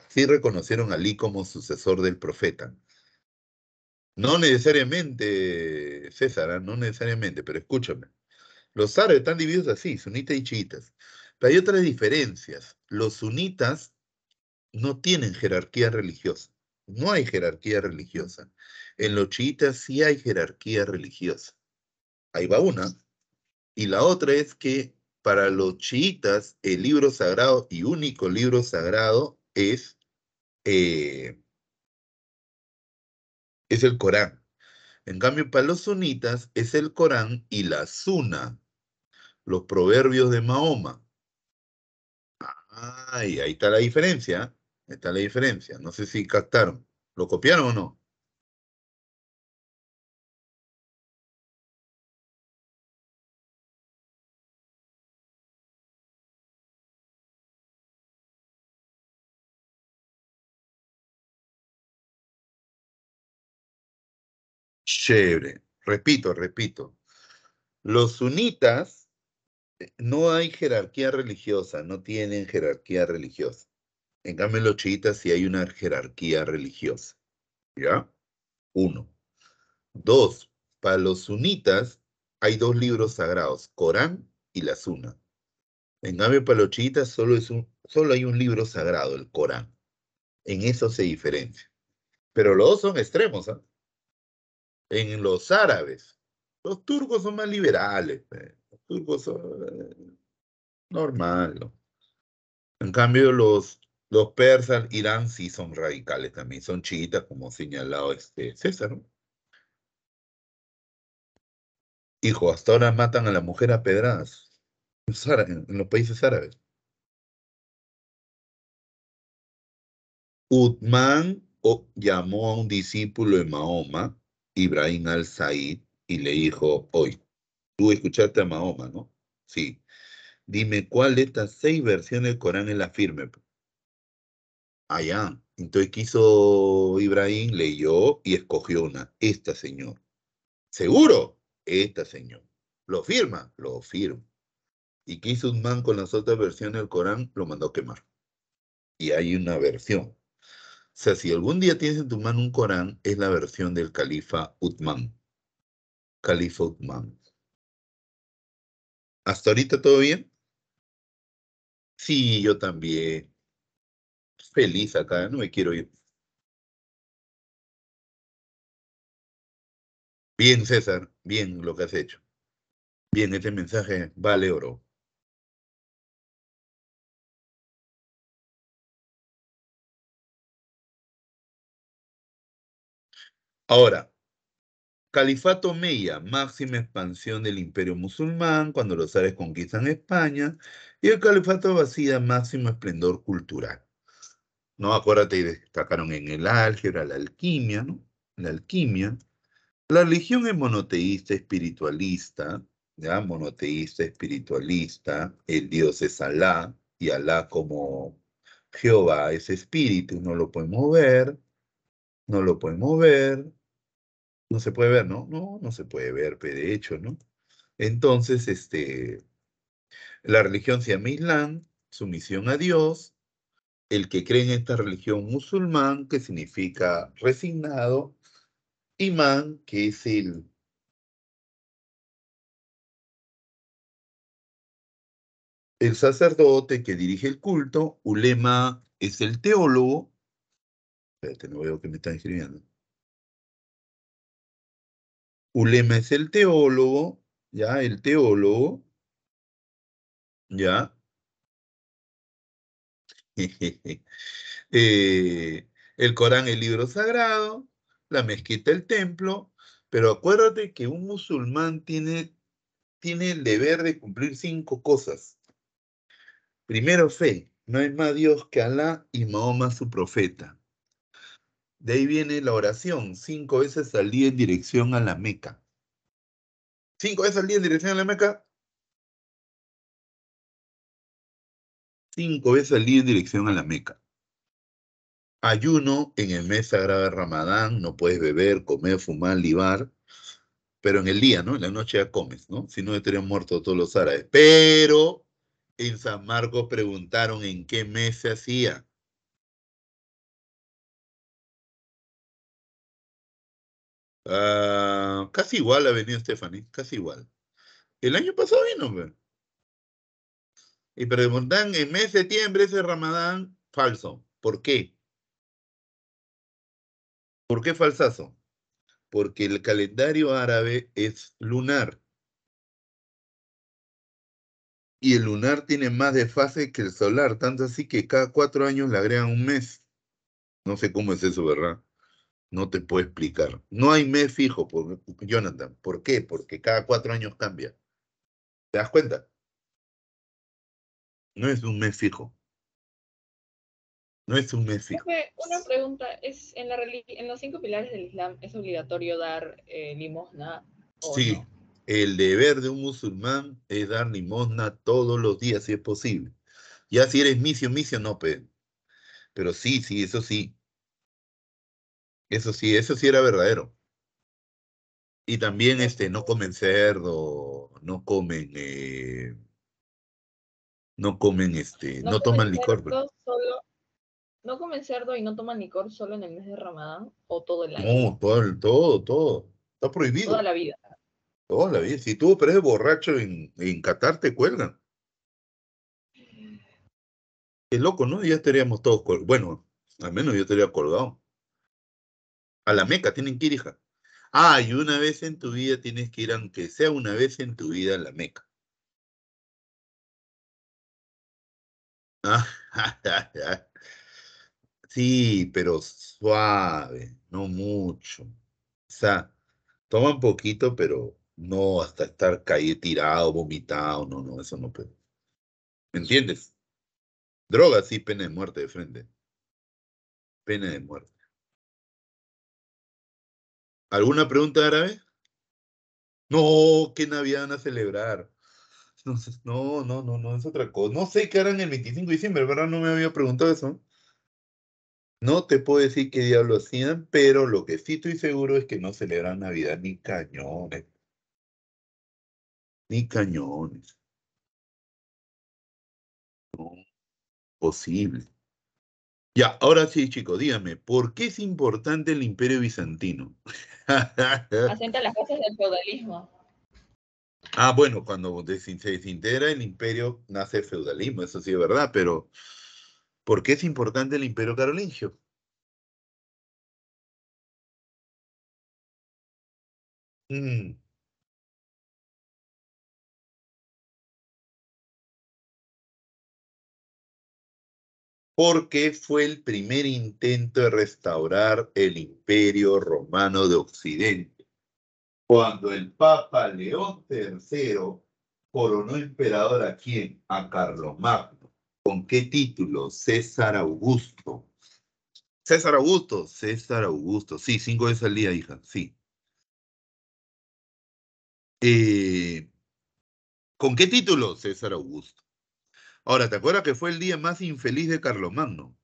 sí reconocieron a Ali como sucesor del profeta. No necesariamente, César, no necesariamente, pero escúchame. Los árabes están divididos así, sunitas y chiitas. Pero hay otras diferencias. Los sunitas no tienen jerarquía religiosa. No hay jerarquía religiosa. En los chiitas sí hay jerarquía religiosa. Ahí va una. Y la otra es que para los chiitas el libro sagrado y único libro sagrado es el Corán. En cambio, para los sunitas es el Corán y la Suna, los proverbios de Mahoma. Ay, ahí está la diferencia. Ahí está la diferencia. No sé si captaron. ¿Lo copiaron o no? Chévere. Repito. Los sunitas no hay jerarquía religiosa, no tienen jerarquía religiosa. En cambio, en los chiitas sí hay una jerarquía religiosa. ¿Ya? Uno. Dos, para los sunitas hay dos libros sagrados, Corán y la Suna. En cambio, para los chiitas solo hay un libro sagrado, el Corán. En eso se diferencia. Pero los dos son extremos, ¿ah? En los árabes, los turcos son más liberales. Los turcos son normal, ¿no? En cambio, los persas, Irán, sí son radicales también. Son chiitas, como señalado este César, ¿no? Hijo, hasta ahora matan a la mujer a pedradas en los países árabes. Uthman llamó a un discípulo de Mahoma, Ibrahim al-Said, y le dijo, oye, tú escuchaste a Mahoma, ¿no? Sí. Dime cuál de estas 6 versiones del Corán es la firme. Ah, ya. Entonces quiso Ibrahim, leyó y escogió una. Esta, señor. ¿Seguro? Esta, señor. ¿Lo firma? Lo firma. ¿Y qué hizo Uthman con las otras versiones del Corán? Lo mandó a quemar. Y hay una versión. O sea, si algún día tienes en tu mano un Corán, es la versión del califa Uthman. Califa Uthman. ¿Hasta ahorita todo bien? Sí, yo también. Feliz acá, no me quiero ir. Bien, César, bien lo que has hecho. Bien, este mensaje vale oro. Ahora, Califato Omeya, máxima expansión del imperio musulmán cuando los árabes conquistan España, y el Califato Abasida, máximo esplendor cultural. No, acuérdate, destacaron en el álgebra, la alquimia, ¿no? La alquimia. La religión es monoteísta espiritualista, ¿ya? Monoteísta espiritualista, el Dios es Alá, y Alá como Jehová es espíritu, no lo podemos ver, no lo podemos ver, no se puede ver, ¿no? No, no se puede ver, de hecho, ¿no? Entonces, la religión se llama Islam, sumisión a Dios, el que cree en esta religión musulmán, que significa resignado, imán, que es el sacerdote que dirige el culto, ulema es el teólogo, espérate, no veo que me están escribiendo. Ulema es el teólogo, ya, el teólogo, ya. El Corán, el libro sagrado, la mezquita, el templo, pero acuérdate que un musulmán tiene el deber de cumplir 5 cosas. Primero, fe. No hay más Dios que Alá y Mahoma su profeta. De ahí viene la oración, 5 veces al día en dirección a la Meca. 5 veces al día en dirección a la Meca. 5 veces al día en dirección a la Meca. Ayuno en el mes sagrado de Ramadán, no puedes beber, comer, fumar, libar, pero en el día, ¿no? En la noche ya comes, ¿no? Si no, estarían muertos todos los árabes. Pero en San Marcos preguntaron en qué mes se hacía. Casi igual ha venido Stephanie, casi igual. El año pasado vino, hombre. Y preguntan en mes de septiembre ese Ramadán, falso. ¿Por qué? ¿Por qué falsazo? Porque el calendario árabe es lunar. Y el lunar tiene más desfase que el solar, tanto así que cada 4 años le agregan un mes. No sé cómo es eso, ¿verdad? No te puedo explicar. No hay mes fijo, Jonathan. ¿Por qué? Porque cada 4 años cambia. ¿Te das cuenta? No es un mes fijo. No es un mes fijo. Profe, una pregunta, ¿es en los 5 pilares del Islam es obligatorio dar limosna o Sí, no? el deber de un musulmán es dar limosna todos los días, si es posible. Ya si eres misio, no, pero sí, sí, eso sí. Eso sí era verdadero. Y también no comen cerdo, ¿No no comen toman licor, pues. cerdo solo, no comen cerdo y no toman licor solo en el mes de Ramadán o todo el año? No, todo. Está Toda prohibido. la vida. Toda la vida. Si tú eres borracho en Qatar, te cuelgan. Qué loco, ¿no? Ya estaríamos todos bueno, al menos yo estaría colgado. A la Meca tienen que ir, hija. Y una vez en tu vida tienes que ir, aunque sea una vez en tu vida, a la Meca. Ah, sí, pero suave, no mucho. O sea, toma un poquito, pero no hasta estar caído, tirado, vomitado, no, eso no puede. ¿Me entiendes? Droga, sí, pena de muerte de frente. Pena de muerte. ¿Alguna pregunta árabe? No, ¿qué Navidad van a celebrar? No, es otra cosa. No sé qué harán el 25 de diciembre, ¿verdad? No me había preguntado eso. No te puedo decir qué diablo hacían, pero lo que sí estoy seguro es que no celebran Navidad ni cañones, ni cañones. No, posible. Ya, ahora sí, chicos, dígame, ¿por qué es importante el Imperio Bizantino? Asenta las bases del feudalismo. Bueno, cuando se desintegra el imperio nace el feudalismo, eso sí es verdad, pero ¿por qué es importante el Imperio Carolingio? Mm, Porque fue el primer intento de restaurar el Imperio Romano de Occidente. Cuando el Papa León III coronó emperador ¿a quién? A Carlomagno. ¿Con qué título? César Augusto. César Augusto. Sí, 5 veces al día, hija, sí. Eh, ¿Con qué título? César Augusto. Ahora, ¿te acuerdas que fue el día más infeliz de Carlomagno?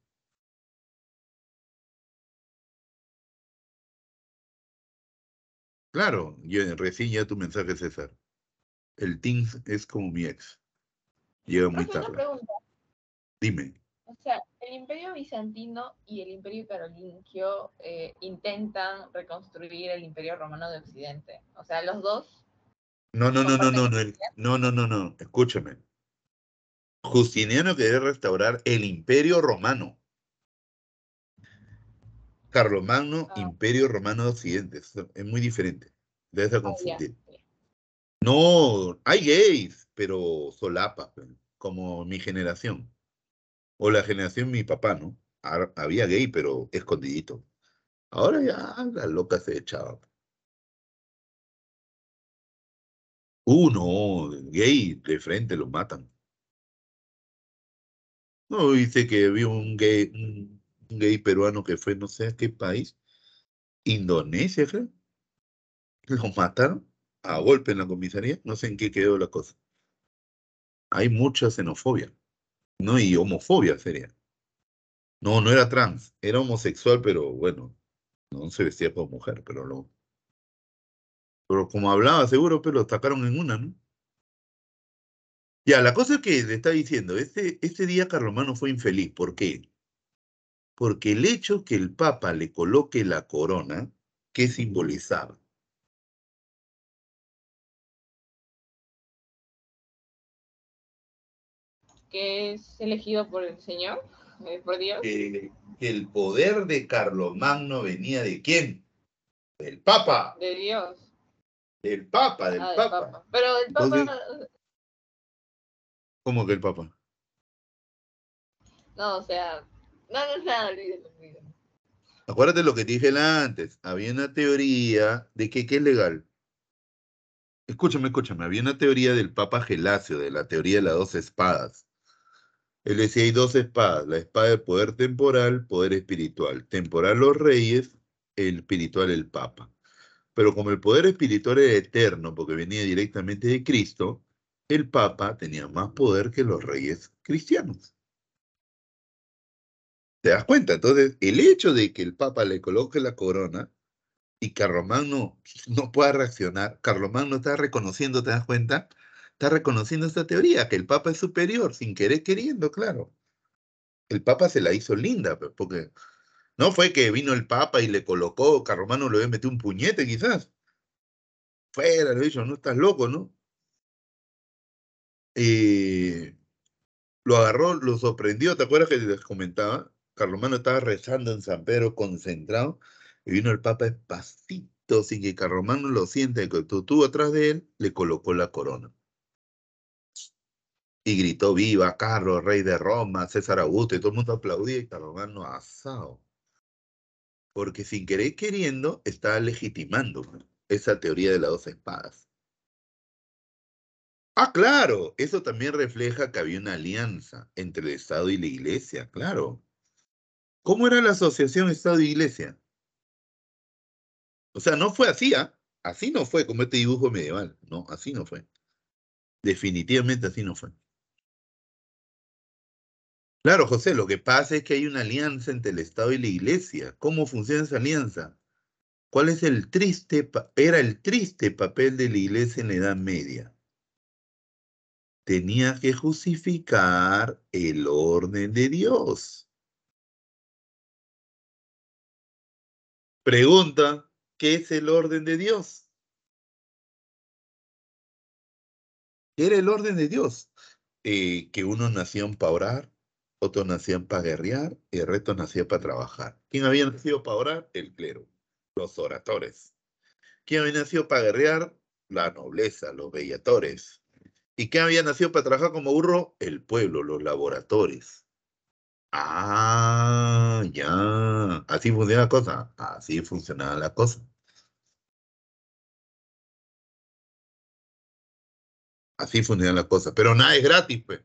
Claro, recién ya tu mensaje, César. El Teams es como mi ex. Llega muy Profe, una tarde. pregunta. Dime. O sea, el Imperio Bizantino y el Imperio Carolingio intentan reconstruir el Imperio Romano de Occidente. O sea, los dos comparten esa idea. No. Escúchame. Justiniano quería restaurar el Imperio Romano. Carlomagno, Ah, Imperio Romano de Occidente. Es muy diferente. Debes de ya. confundir. No, hay gays, pero solapa, pues, como mi generación. O la generación de mi papá, ¿no? Había gay, pero escondidito. Ahora ya la loca se echaba. No, gay de frente lo matan. No, dice que había un gay peruano que fue no sé a qué país, Indonesia, creo. Lo mataron a golpe en la comisaría. No sé en qué quedó la cosa. Hay mucha xenofobia, ¿no? Y homofobia sería. No, no era trans, era homosexual, pero bueno, no se vestía como mujer, pero como hablaba seguro, pues lo atacaron en una, ¿no? Ya, la cosa que le está diciendo, este día Carlomagno fue infeliz. ¿Por qué? Porque el hecho que el Papa le coloque la corona, ¿qué simbolizaba? Que es elegido por el Señor, por Dios, Que el poder de Carlomagno venía ¿de quién? Del Papa, de Dios. del Papa, del Ah, del Papa. Papa. Pero el Papa, Entonces, ¿cómo que el Papa? no, o sea, no, nada, olvídalo. Acuérdate lo que te dije antes, había una teoría de que ¿qué es legal? Escúchame, había una teoría del Papa Gelasio, de la teoría de las dos espadas. Él decía, hay dos espadas, la espada del poder temporal, poder espiritual. Temporal los reyes, el espiritual el Papa. Pero como el poder espiritual era eterno, porque venía directamente de Cristo, el Papa tenía más poder que los reyes cristianos. ¿Te das cuenta? Entonces, el hecho de que el Papa le coloque la corona y Carlomagno no pueda reaccionar, Carlomagno está reconociendo, ¿te das cuenta? Está reconociendo esta teoría, que el Papa es superior, sin querer queriendo, claro. El Papa se la hizo linda, pues, porque no fue que vino el Papa y le colocó, Carlomagno le había metido un puñete quizás. Fuera, le dicho, no estás loco, ¿no? Eh, lo agarró, lo sorprendió, ¿te acuerdas que les comentaba? Carlomagno estaba rezando en San Pedro concentrado y vino el Papa despacito, sin que Carlomagno lo sienta, y que estuvo atrás de él, le colocó la corona. Y gritó, viva Carlos, rey de Roma, César Augusto, y todo el mundo aplaudía y Carlomagno asado. Porque sin querer queriendo está legitimando, ¿no?, esa teoría de las dos espadas. Ah, claro, eso también refleja que había una alianza entre el Estado y la Iglesia, claro. ¿Cómo era la asociación Estado y Iglesia? O sea, no fue así, ¿ah? Así no fue como este dibujo medieval. No, así no fue. Definitivamente así no fue. Claro, José, lo que pasa es que hay una alianza entre el Estado y la Iglesia. ¿Cómo funciona esa alianza? ¿Cuál es era el triste papel de la Iglesia en la Edad Media? Tenía que justificar el orden de Dios. Pregunta, ¿qué es el orden de Dios? ¿Qué era el orden de Dios? Que unos nacían para orar, otros nacían para guerrear y el resto nacía para trabajar. ¿Quién había nacido para orar? El clero, los oradores. ¿Quién había nacido para guerrear? La nobleza, los bellatores. ¿Y quién había nacido para trabajar como burro? El pueblo, los laboratorios. Ah, ya. ¿Así funciona la cosa? Así funcionaba la cosa. Así funciona la cosa. Pero nada es gratis, pues.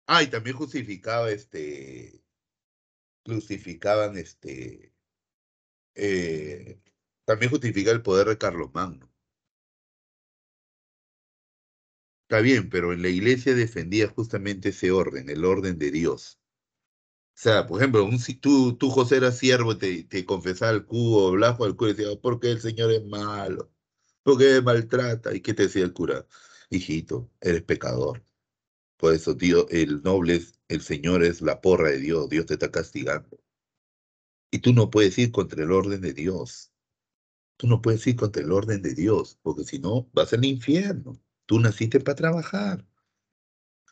Ah, y también crucificaban eh, también justifica el poder de Carlomagno. Está bien, pero en la iglesia defendía justamente ese orden, el orden de Dios. O sea, por ejemplo, si tú, José, eras siervo, te confesaba el cubo, blasfemo al cura y decía, ¿por qué el Señor es malo? ¿Por qué maltrata? ¿Y qué te decía el cura? Hijito, eres pecador. Por eso, tío, el noble es, el Señor es la porra de Dios, Dios te está castigando. Y tú no puedes ir contra el orden de Dios. Tú no puedes ir contra el orden de Dios, porque si no, vas al infierno. Tú naciste para trabajar.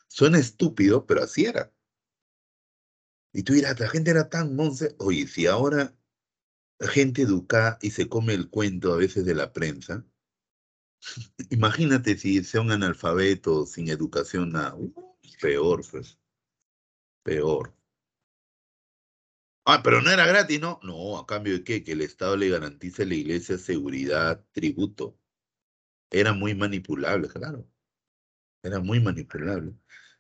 Suena estúpido, pero así era. Y tú dirás, la gente era tan monse. Oye, si ahora la gente educa y se come el cuento a veces de la prensa, imagínate si sea un analfabeto sin educación, nada. Peor, pues, peor. Ah, pero no era gratis, ¿no? No, ¿a cambio de qué? Que el Estado le garantice a la iglesia seguridad, tributo. Era muy manipulable, claro. Era muy manipulable.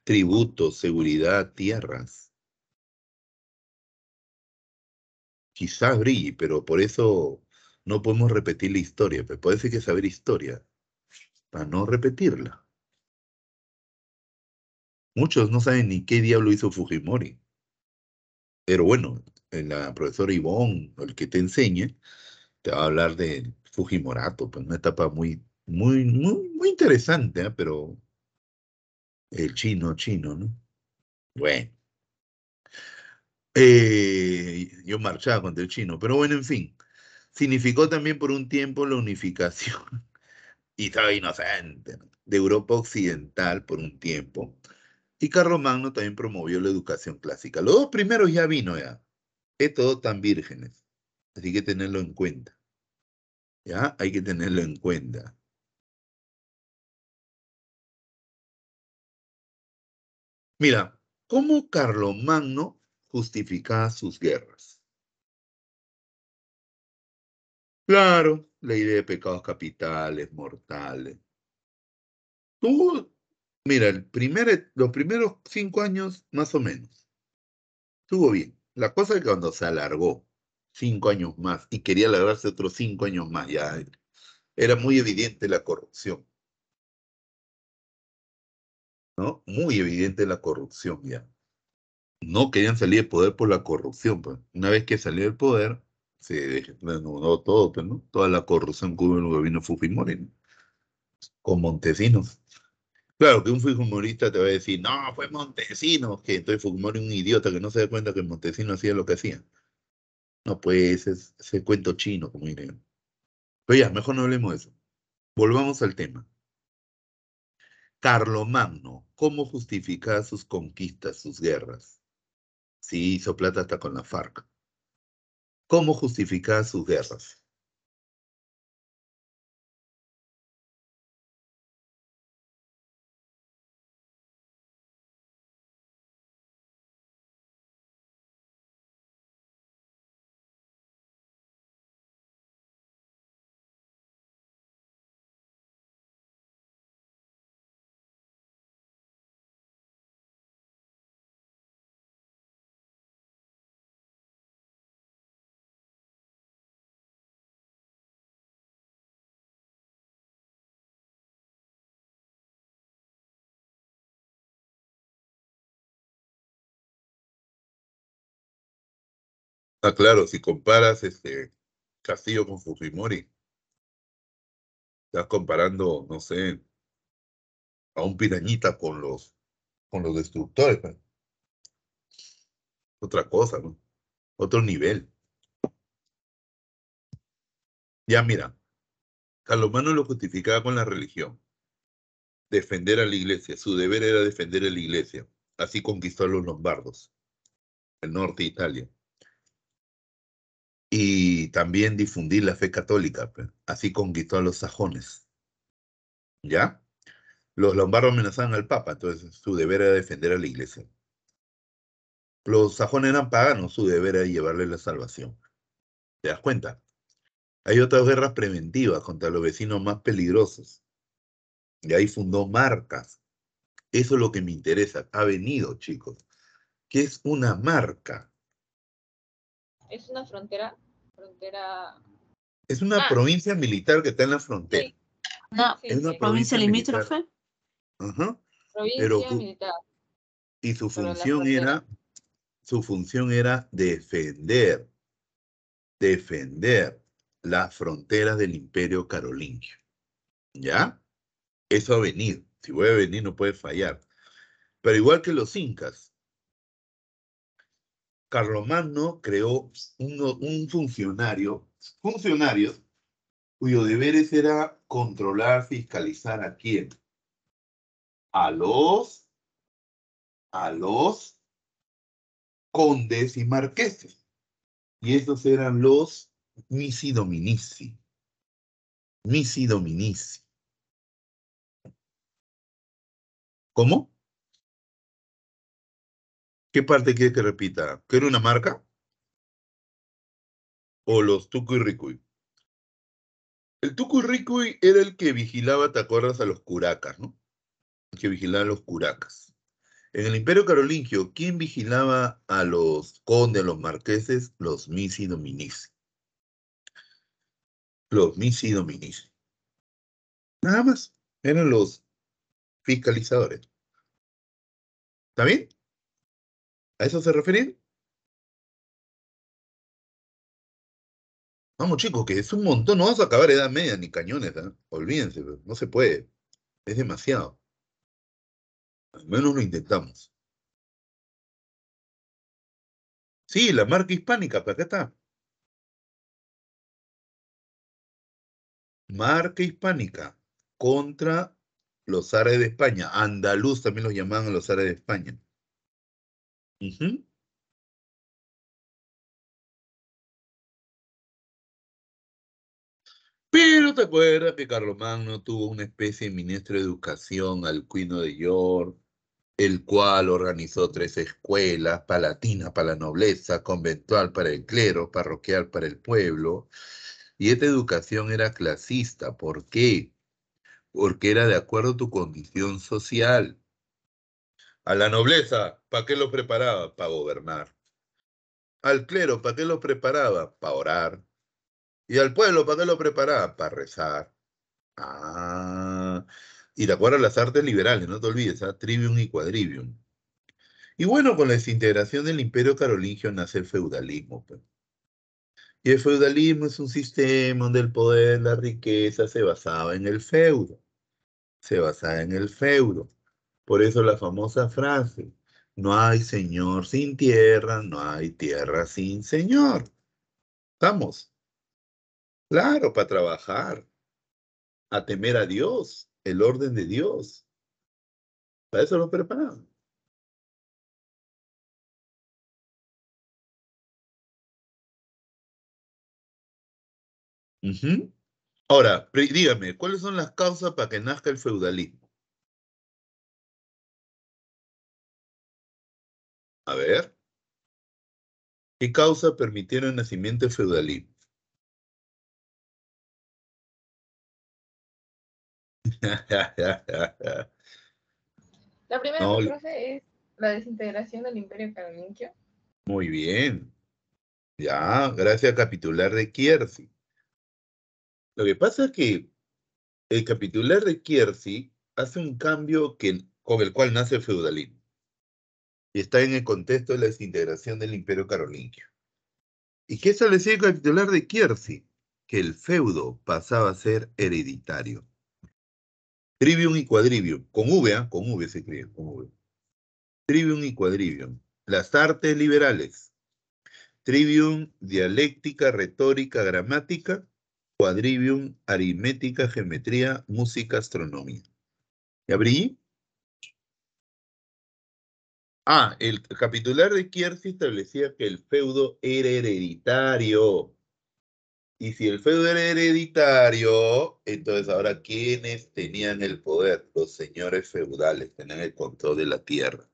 Tributos, seguridad, tierras. quizás brille, pero por eso no podemos repetir la historia. Pues por eso hay que saber historia, para no repetirla. Muchos no saben ni qué diablo hizo Fujimori. Pero bueno, la profesora Ivonne, el que te enseñe, te va a hablar de Fujimorato, pues una etapa muy interesante, ¿eh? Pero el chino, ¿no? Bueno, yo marchaba contra el chino, pero bueno, en fin, significó también por un tiempo la unificación, y estaba inocente, ¿no?, de Europa Occidental por un tiempo, y Carlomagno también promovió la educación clásica. Los dos primeros ya vino, ya, estos tan vírgenes, así que tenerlo en cuenta, ¿ya? Hay que tenerlo en cuenta. Mira, ¿cómo Carlomagno justificaba sus guerras? Claro, la idea de pecados capitales, mortales. Tuvo, mira, los primeros 5 años, más o menos, estuvo bien. La cosa es que cuando se alargó 5 años más y quería alargarse otros 5 años más, ya era muy evidente la corrupción, ¿no? Muy evidente la corrupción ya. No querían salir del poder por la corrupción, pues. Una vez que salió del poder, se desnudó todo, pues, ¿no? Toda la corrupción que hubo en el gobierno de Fujimori, ¿no? Con Montesinos. Claro que un fujimorista te va a decir, no, fue Montesinos, que entonces Fujimori es un idiota que no se da cuenta que Montesinos hacía lo que hacía. No, pues es ese cuento chino, como dirían. Pero ya, mejor no hablemos de eso. Volvamos al tema. Carlomagno, ¿cómo justificaba sus conquistas, sus guerras? Sí, hizo plata hasta con la FARC. ¿Cómo justificaba sus guerras? Ah, claro, si comparas Castillo con Fujimori, estás comparando, no sé, a un pirañita con los destructores, pues. Otra cosa, ¿no? Otro nivel. Ya mira, Carlomagno lo justificaba con la religión, defender a la iglesia. Su deber era defender a la iglesia. Así conquistó a los lombardos, el norte de Italia. Y también difundir la fe católica, pues. Así conquistó a los sajones. ¿Ya? Los lombardos amenazaban al papa, entonces su deber era defender a la iglesia. Los sajones eran paganos, su deber era llevarle la salvación. ¿Te das cuenta? Hay otras guerras preventivas contra los vecinos más peligrosos. Y ahí fundó marcas. Eso es lo que me interesa. Ha venido, chicos. ¿Qué es una marca? Es una frontera. Es una Ah, provincia militar que está en la frontera. sí, Una sí, Es una sí. provincia provincia militar. limítrofe. Ajá. Pero, Provincia militar, y su pero la función frontera. era defender las fronteras del Imperio Carolingio. ¿Ya? Eso ha venido. Si voy a venir, no puede fallar. Pero igual que los incas, Carlomagno creó un funcionarios cuyo deberes era controlar, fiscalizar a quién. A los condes y marqueses. Y estos eran los missi dominici. Missi dominici. ¿Cómo? ¿Qué parte quieres que repita? ¿Que era una marca? ¿O los tucuy-ricuy? El tucuy-ricuy era el que vigilaba, ¿te acuerdas? A los curacas, ¿no? El que vigilaba a los curacas. En el Imperio Carolingio, ¿quién vigilaba a los condes, a los marqueses? Los missi dominici. Los missi dominici. Nada más. Eran los fiscalizadores. ¿Está bien? ¿A eso se referían? Vamos, chicos, que es un montón. No vamos a acabar Edad Media ni cañones, ¿eh? Olvídense, no se puede. Es demasiado. Al menos lo intentamos. Sí, la marca hispánica, pero acá está. Marca hispánica contra los árabes de España. Andaluz también los llamaban a los árabes de España. Ujú. Pero te acuerdas que Carlomagno tuvo una especie de ministro de educación, Alcuino de York, el cual organizó 3 escuelas, palatina para la nobleza, conventual para el clero, parroquial para el pueblo, y esta educación era clasista. ¿Por qué? Porque era de acuerdo a tu condición social. A la nobleza, ¿para qué lo preparaba? Para gobernar. Al clero, ¿para qué lo preparaba? Para orar. Y al pueblo, ¿para qué lo preparaba? Para rezar. Ah, y de acuerdo a las artes liberales, no te olvides, ¿ah? Trivium y quadrivium. Y bueno, con la desintegración del Imperio Carolingio nace el feudalismo, pues. Y el feudalismo es un sistema donde el poder, la riqueza se basaba en el feudo. Se basaba en el feudo. Por eso la famosa frase, no hay señor sin tierra, no hay tierra sin señor. ¿Estamos? Claro, para trabajar, a temer a Dios, el orden de Dios. Para eso lo preparaban. Ujú. Ahora, dígame, ¿cuáles son las causas para que nazca el feudalismo? A ver, ¿qué causas permitieron el nacimiento del feudalismo? La primera, No, profe, es la desintegración del Imperio Carolingio. muy bien. Ya, gracias a capitular de Kiersey. Lo que pasa es que el capitular de Kiersey hace un cambio con el cual nace el feudalismo. Y está en el contexto de la desintegración del Imperio Carolingio. ¿Y qué establecía el capitular de Kiersey? Que el feudo pasaba a ser hereditario. Trivium y quadrivium, con V, ¿ah? Con V se escribe, con V. Trivium y quadrivium. Las artes liberales. Trivium, dialéctica, retórica, gramática. Quadrivium, aritmética, geometría, música, astronomía. ¿Y abrí? Ah, el capitular de Kiersey establecía que el feudo era hereditario. Y si el feudo era hereditario, entonces ahora, ¿quiénes tenían el poder? Los señores feudales tenían el control de la tierra.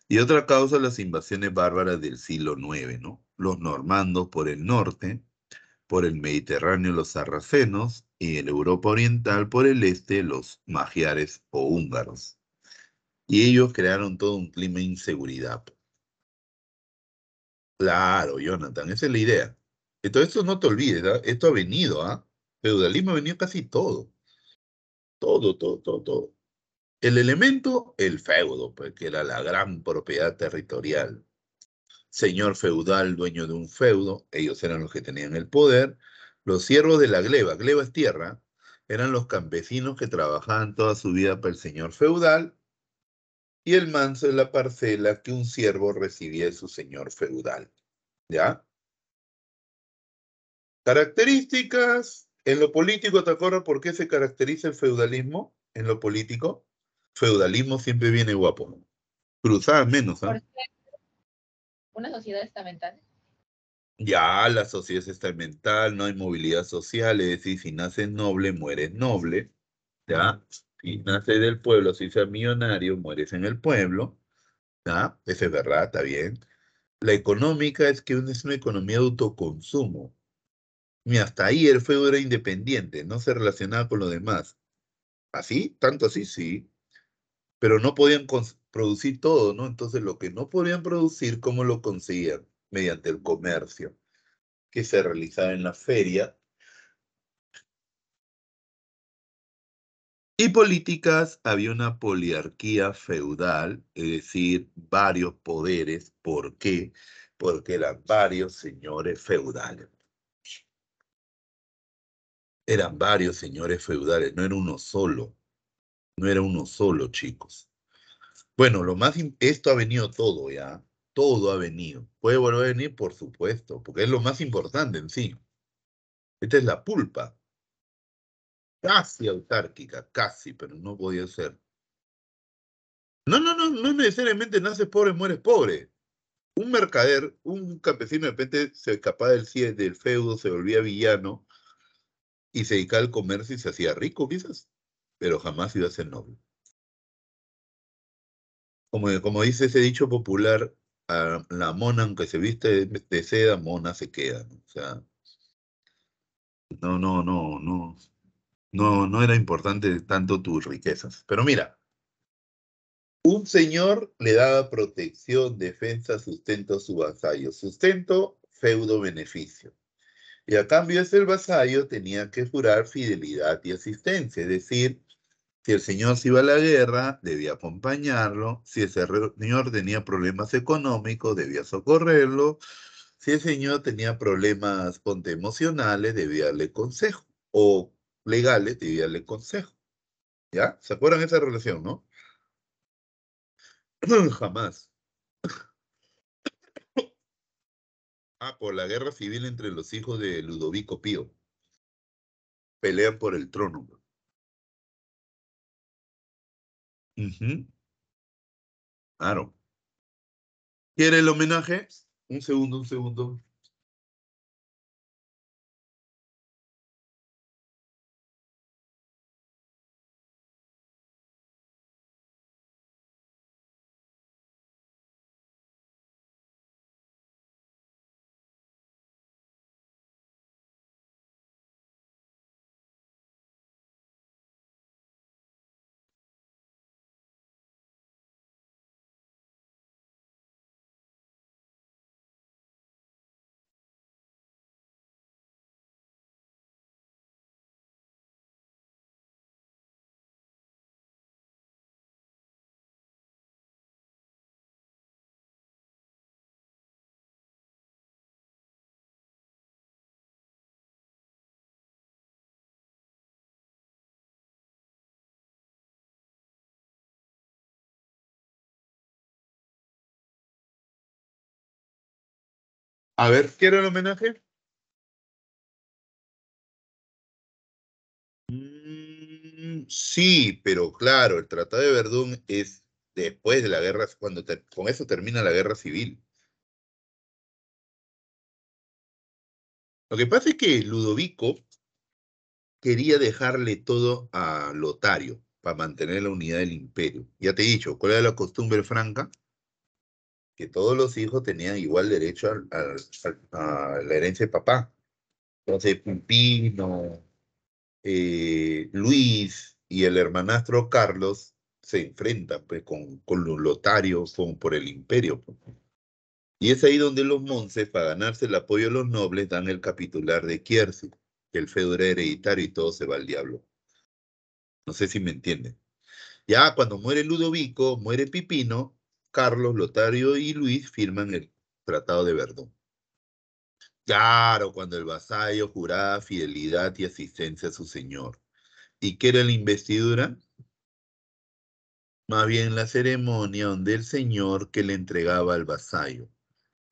Y otra causa, las invasiones bárbaras del siglo IX, ¿no? Los normandos por el norte, por el Mediterráneo los sarracenos, y en Europa Oriental por el este los magiares o húngaros. Y ellos crearon todo un clima de inseguridad. Claro, Jonathan, esa es la idea. Entonces, esto no te olvides, ¿ah? Esto ha venido, ¿ah? Feudalismo ha venido casi todo. Todo, todo, todo, todo. El elemento, el feudo, pues, que era la gran propiedad territorial. Señor feudal, dueño de un feudo, ellos eran los que tenían el poder. Los siervos de la gleba es tierra, eran los campesinos que trabajaban toda su vida para el señor feudal, y el manso es la parcela que un siervo recibía de su señor feudal. ¿Ya? Características. En lo político, ¿te acuerdas por qué se caracteriza el feudalismo? En lo político, feudalismo siempre viene guapo. Cruzada menos, Por ¿ah? ser una sociedad estamental. Ya la sociedad es estamental, no hay movilidad social, es decir, si naces noble, mueres noble, ¿ya? Si naces del pueblo, si seas millonario, mueres en el pueblo, ¿ya? Eso es verdad, está bien. La económica es que es una economía de autoconsumo. Mira, hasta ahí el feudo era independiente, no se relacionaba con lo demás. ¿Así? ¿Tanto así? Sí. Pero no podían producir todo, ¿no? Entonces, lo que no podían producir, ¿cómo lo conseguían? Mediante el comercio, que se realizaba en la feria. Y políticas, había una poliarquía feudal, es decir, varios poderes. ¿Por qué? Porque eran varios señores feudales. Eran varios señores feudales, no era uno solo. No era uno solo, chicos. Bueno, esto ha venido todo ya. Todo ha venido. ¿Puede volver a venir? Por supuesto, porque es lo más importante en sí. Esta es la pulpa. Casi autárquica, casi, pero no podía ser. No, no, no, no necesariamente naces pobre, mueres pobre. Un mercader, un campesino de repente se escapaba del feudo, se volvía villano y se dedicaba al comercio y se hacía rico quizás, pero jamás iba a ser noble. Como dice ese dicho popular, a la mona aunque se viste de seda, mona se queda, ¿no? O sea, no, no, no, no, no era importante tanto tus riquezas. Pero mira, un señor le daba protección, defensa, sustento a su vasallo. Sustento, feudo, beneficio. Y a cambio ese el vasallo tenía que jurar fidelidad y asistencia, es decir, si el señor se iba a la guerra, debía acompañarlo, si ese señor tenía problemas económicos, debía socorrerlo, si el señor tenía problemas, ponte, emocionales, debía darle consejo, o legales, debía darle consejo. ¿Ya? ¿Se acuerdan de esa relación, no? Jamás. Ah, por la guerra civil entre los hijos de Ludovico Pío. Pelean por el trono. Ujú, claro. ¿Quiere el homenaje? Un segundo, un segundo. A ver, ¿quiere el homenaje? Sí, pero claro, el Tratado de Verdún es después de la guerra, con eso termina la guerra civil. Lo que pasa es que Ludovico quería dejarle todo a Lotario para mantener la unidad del imperio. Ya te he dicho, ¿cuál era la costumbre franca? Que todos los hijos tenían igual derecho a la herencia de papá. Entonces, Pipino, Luis y el hermanastro Carlos se enfrentan pues, con los Lotarios por el imperio, pues. Y es ahí donde los monces, para ganarse el apoyo de los nobles, dan el capitular de Quiercy, que el feudo era hereditario y todo se va al diablo. No sé si me entienden. Ya cuando muere Ludovico, muere Pipino, Carlos, Lotario y Luis firman el Tratado de Verdún. Claro, cuando el vasallo juraba fidelidad y asistencia a su señor. ¿Y qué era la investidura? Más bien la ceremonia donde el señor que le entregaba al vasallo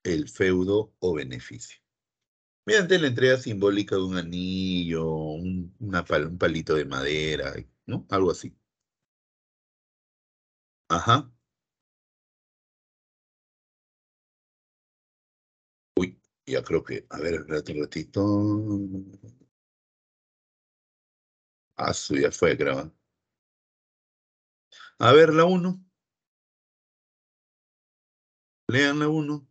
el feudo o beneficio. Mediante la entrega simbólica de un anillo, un palito de madera, ¿no? Algo así. Ajá. Uy, ya creo que, a ver, espérate un ratito. Ah, ya fue, creo. A ver, la uno. Lean la uno.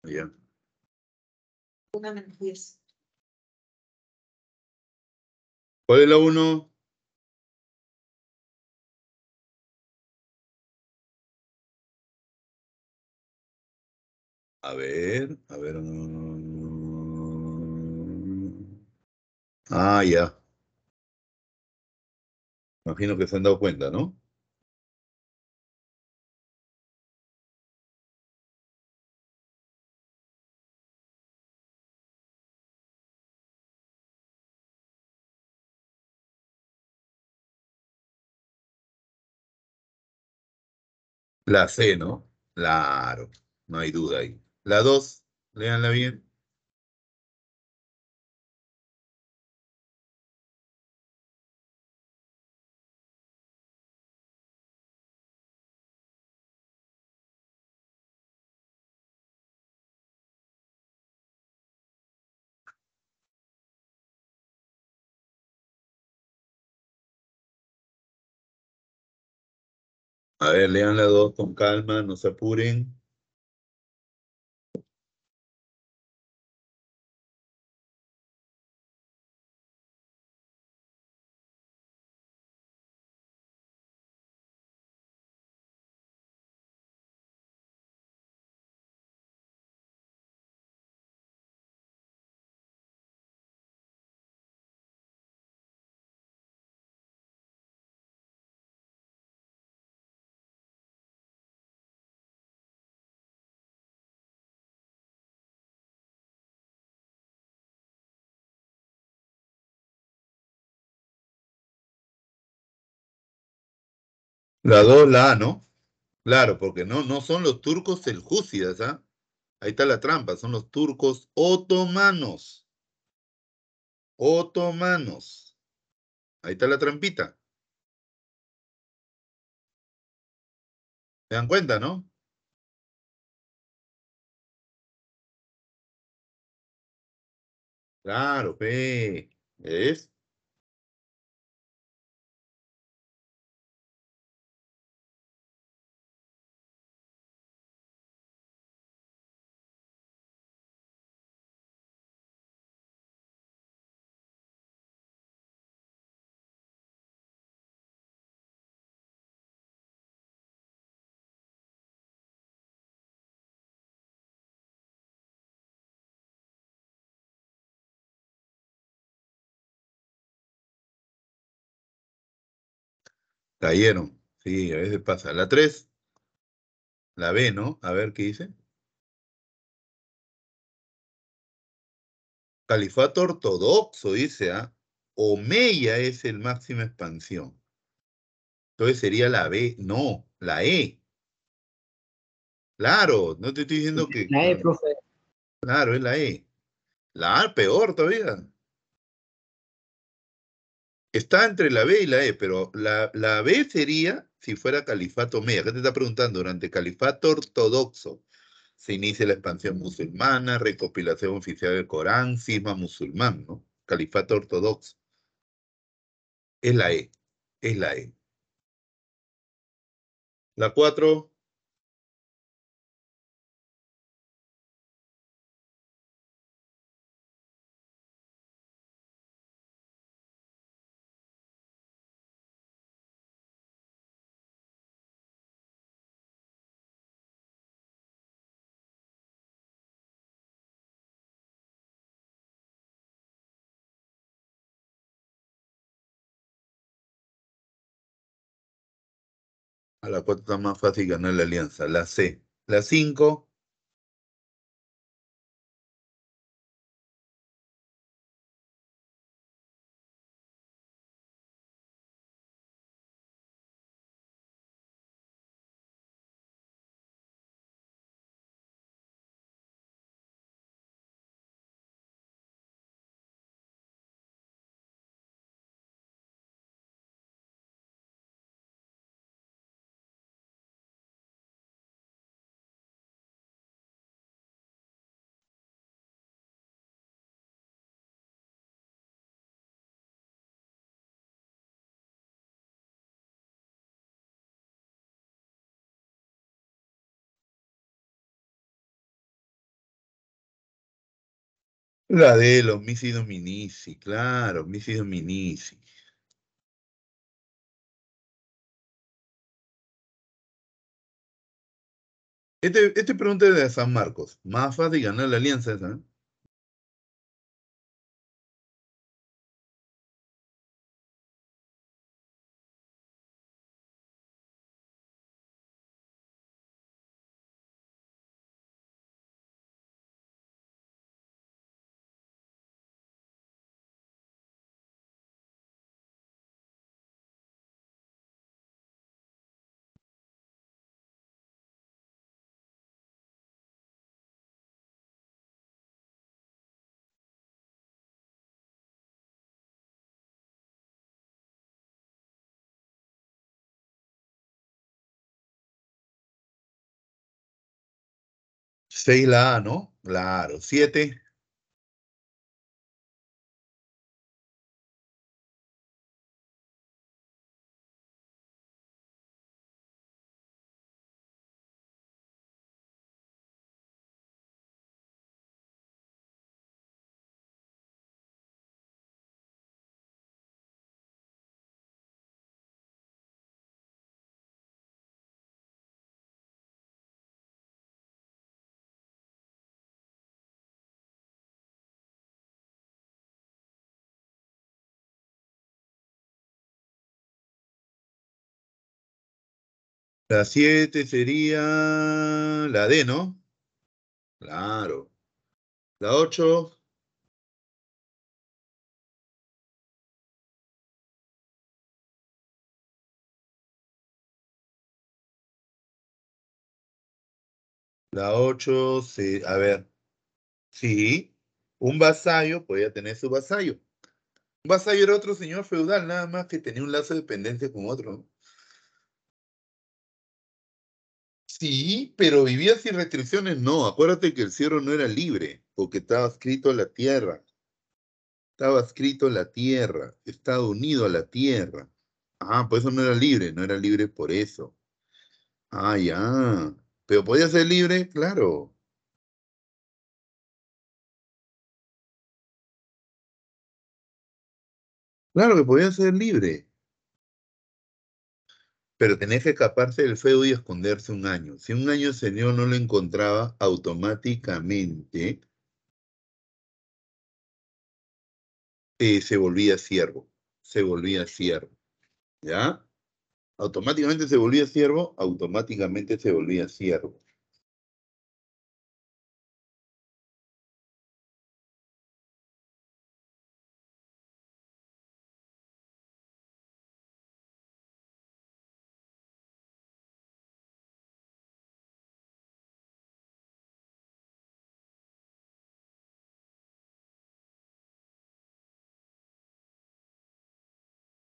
Ya. 1 menos 10. ¿Cuál es la 1? A ver, a ver. Ah, ya. Imagino que se han dado cuenta, ¿no? La C, ¿no? Claro, no hay duda ahí. La 2, léanla bien. A ver, lean la 2 con calma, no se apuren. La 2, la A, ¿no? Claro, porque no son los turcos seljúcidas, ¿ah? Ahí está la trampa, son los turcos otomanos. Otomanos. Ahí está la trampita. ¿Se dan cuenta, no? Claro, pe. ¿Ves? Cayeron. Sí, a veces pasa. La 3, la B, ¿no? A ver qué dice. Califato ortodoxo, dice, ¿ah? Omeya es el máxima expansión. Entonces sería la B, no, la E. Claro, no te estoy diciendo que. La E, profe. Claro, es la E. La A peor todavía. Está entre la B y la E, pero la B sería si fuera califato omeya. ¿Qué te está preguntando? Durante califato ortodoxo se inicia la expansión musulmana, recopilación oficial del Corán, cisma musulmán, ¿no? Califato ortodoxo. Es la E. Es la E. La 4. A la 4 está más fácil ganar la alianza. La C. La 5. La de los Misi Dominici, claro, Misi Dominici. Este pregunta es de San Marcos. Más fácil ganar la alianza esa, ¿eh? Seis la A, ¿no? Claro. 7. La 7 sería la D, ¿no? Claro. La 8. La 8, a ver, sí, un vasallo podía tener su vasallo. Un vasallo era otro señor feudal, nada más que tenía un lazo de dependencia con otro, ¿no? Sí, pero vivía sin restricciones, no. Acuérdate que el cielo no era libre, porque estaba escrito a la tierra. Estaba escrito a la tierra, estaba unido a la tierra. Ah, por eso no era libre, no era libre por eso. Ah, ya. Pero podía ser libre, claro. Claro que podía ser libre. Pero tenía que escaparse del feudo y esconderse un año. Si un año el señor no lo encontraba, automáticamente se volvía siervo. Se volvía siervo. ¿Ya? Automáticamente se volvía siervo, automáticamente se volvía siervo.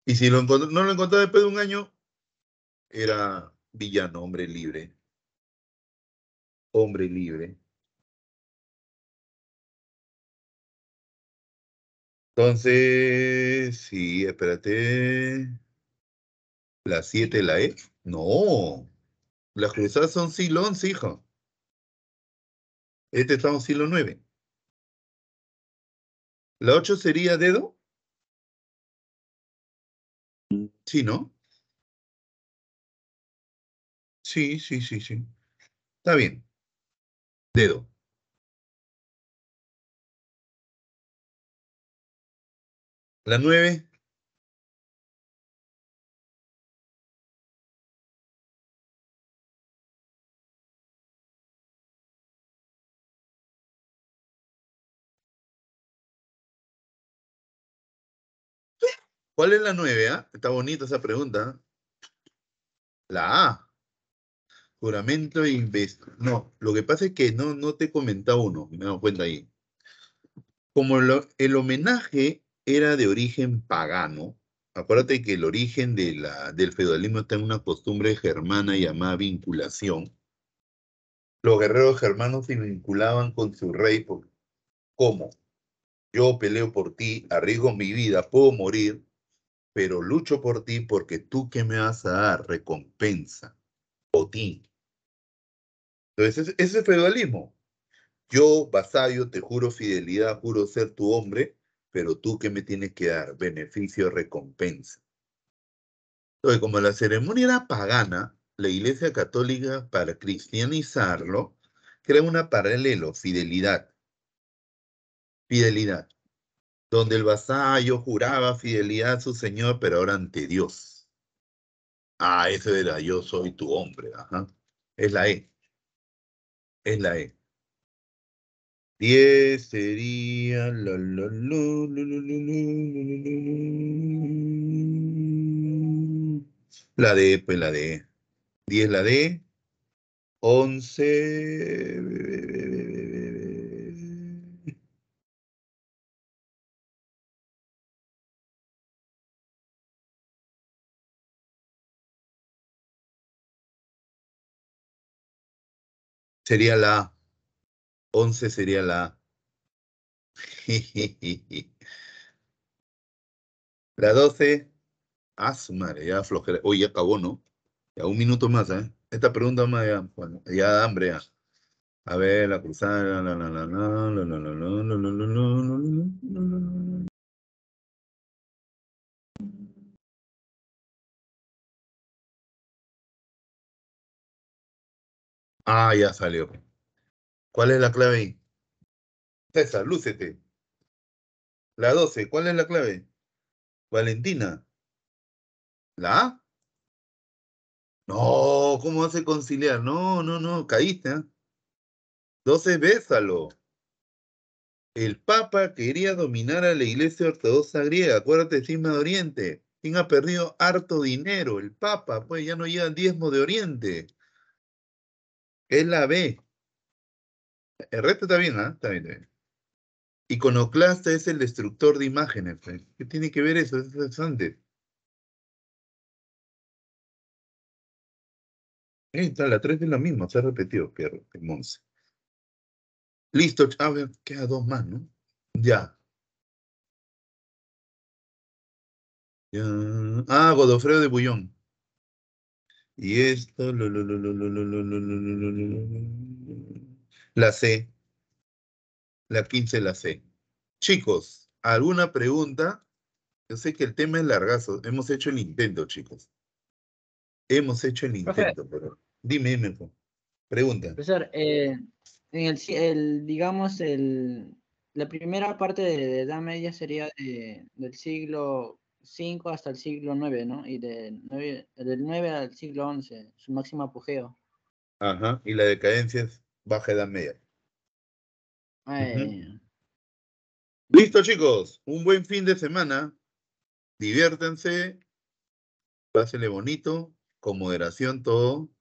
Y si no lo encontraba después de un año, era villano, hombre libre. Hombre libre. Entonces, sí, espérate. ¿La 7 la E? No. Las cruzadas son siglo 11, hijo. Este estamos en siglo 9. ¿La 8 sería dedo? Sí, ¿no? Sí, sí, sí, sí. Está bien. Dedo. La 9. ¿Cuál es la 9, ah? Está bonita esa pregunta. La A. Juramento e investigación. No, lo que pasa es que no te he comentado uno, me he dado cuenta ahí. Como el homenaje era de origen pagano, acuérdate que el origen del feudalismo está en una costumbre germana llamada vinculación. Los guerreros germanos se vinculaban con su rey. ¿Cómo? Yo peleo por ti, arriesgo mi vida, puedo morir, pero lucho por ti porque tú qué me vas a dar, recompensa, botín. Entonces, ese es feudalismo. Yo, vasallo, te juro fidelidad, juro ser tu hombre, pero tú, ¿qué me tienes que dar? Beneficio, recompensa. Entonces, como la ceremonia era pagana, la Iglesia Católica, para cristianizarlo, crea un paralelo, fidelidad. Fidelidad. Donde el vasallo juraba fidelidad a su señor, pero ahora ante Dios. Ah, eso era, yo soy tu hombre. Ajá. Es la E. Es la E. 10 sería la D, pues la D. 10 la D. 11 sería la A. 11 sería la A. La 12. Ah, su madre, ya flojera. Hoy ya acabó, ¿no? Ya un minuto más, ¿eh? Esta pregunta más ya, bueno, ya da hambre ya. A ver, la cruzada. Ah, ya salió. ¿Cuál es la clave ahí? César, lúcete. La 12, ¿cuál es la clave? Valentina. ¿La A? No, ¿cómo hace conciliar? No, no, no, caíste, ¿eh? 12, bésalo. El Papa quería dominar a la Iglesia Ortodoxa griega. Acuérdate, Cisma de Oriente. ¿Quién ha perdido harto dinero? El Papa, pues ya no llega el diezmo de Oriente. Es la B. El resto está bien, ¿ah? Está bien, está bien. Iconoclasta es el destructor de imágenes, pues. ¿Qué tiene que ver eso? Eso es antes. Ahí está, la 3 es la misma, se ha repetido, Pierre, el Monse. Listo, a ver, queda dos más, ¿no? Ya. Ya. Ah, Godofredo de Bullón. Y esto, la C, la 15 la C. Chicos, ¿alguna pregunta? Yo sé que el tema es largazo. Hemos hecho el intento, chicos. Hemos hecho el Profe, intento, pero dime, po. Pregunta. profesor, en digamos, la primera parte de Edad Media sería del siglo V hasta el siglo IX, ¿no? Y del 9 al siglo XI, su máximo apogeo. Ajá, y la decadencia es baja edad media. Ujú. Eh, Listo, chicos. Un buen fin de semana. Diviértanse. Pásenle bonito. Con moderación todo.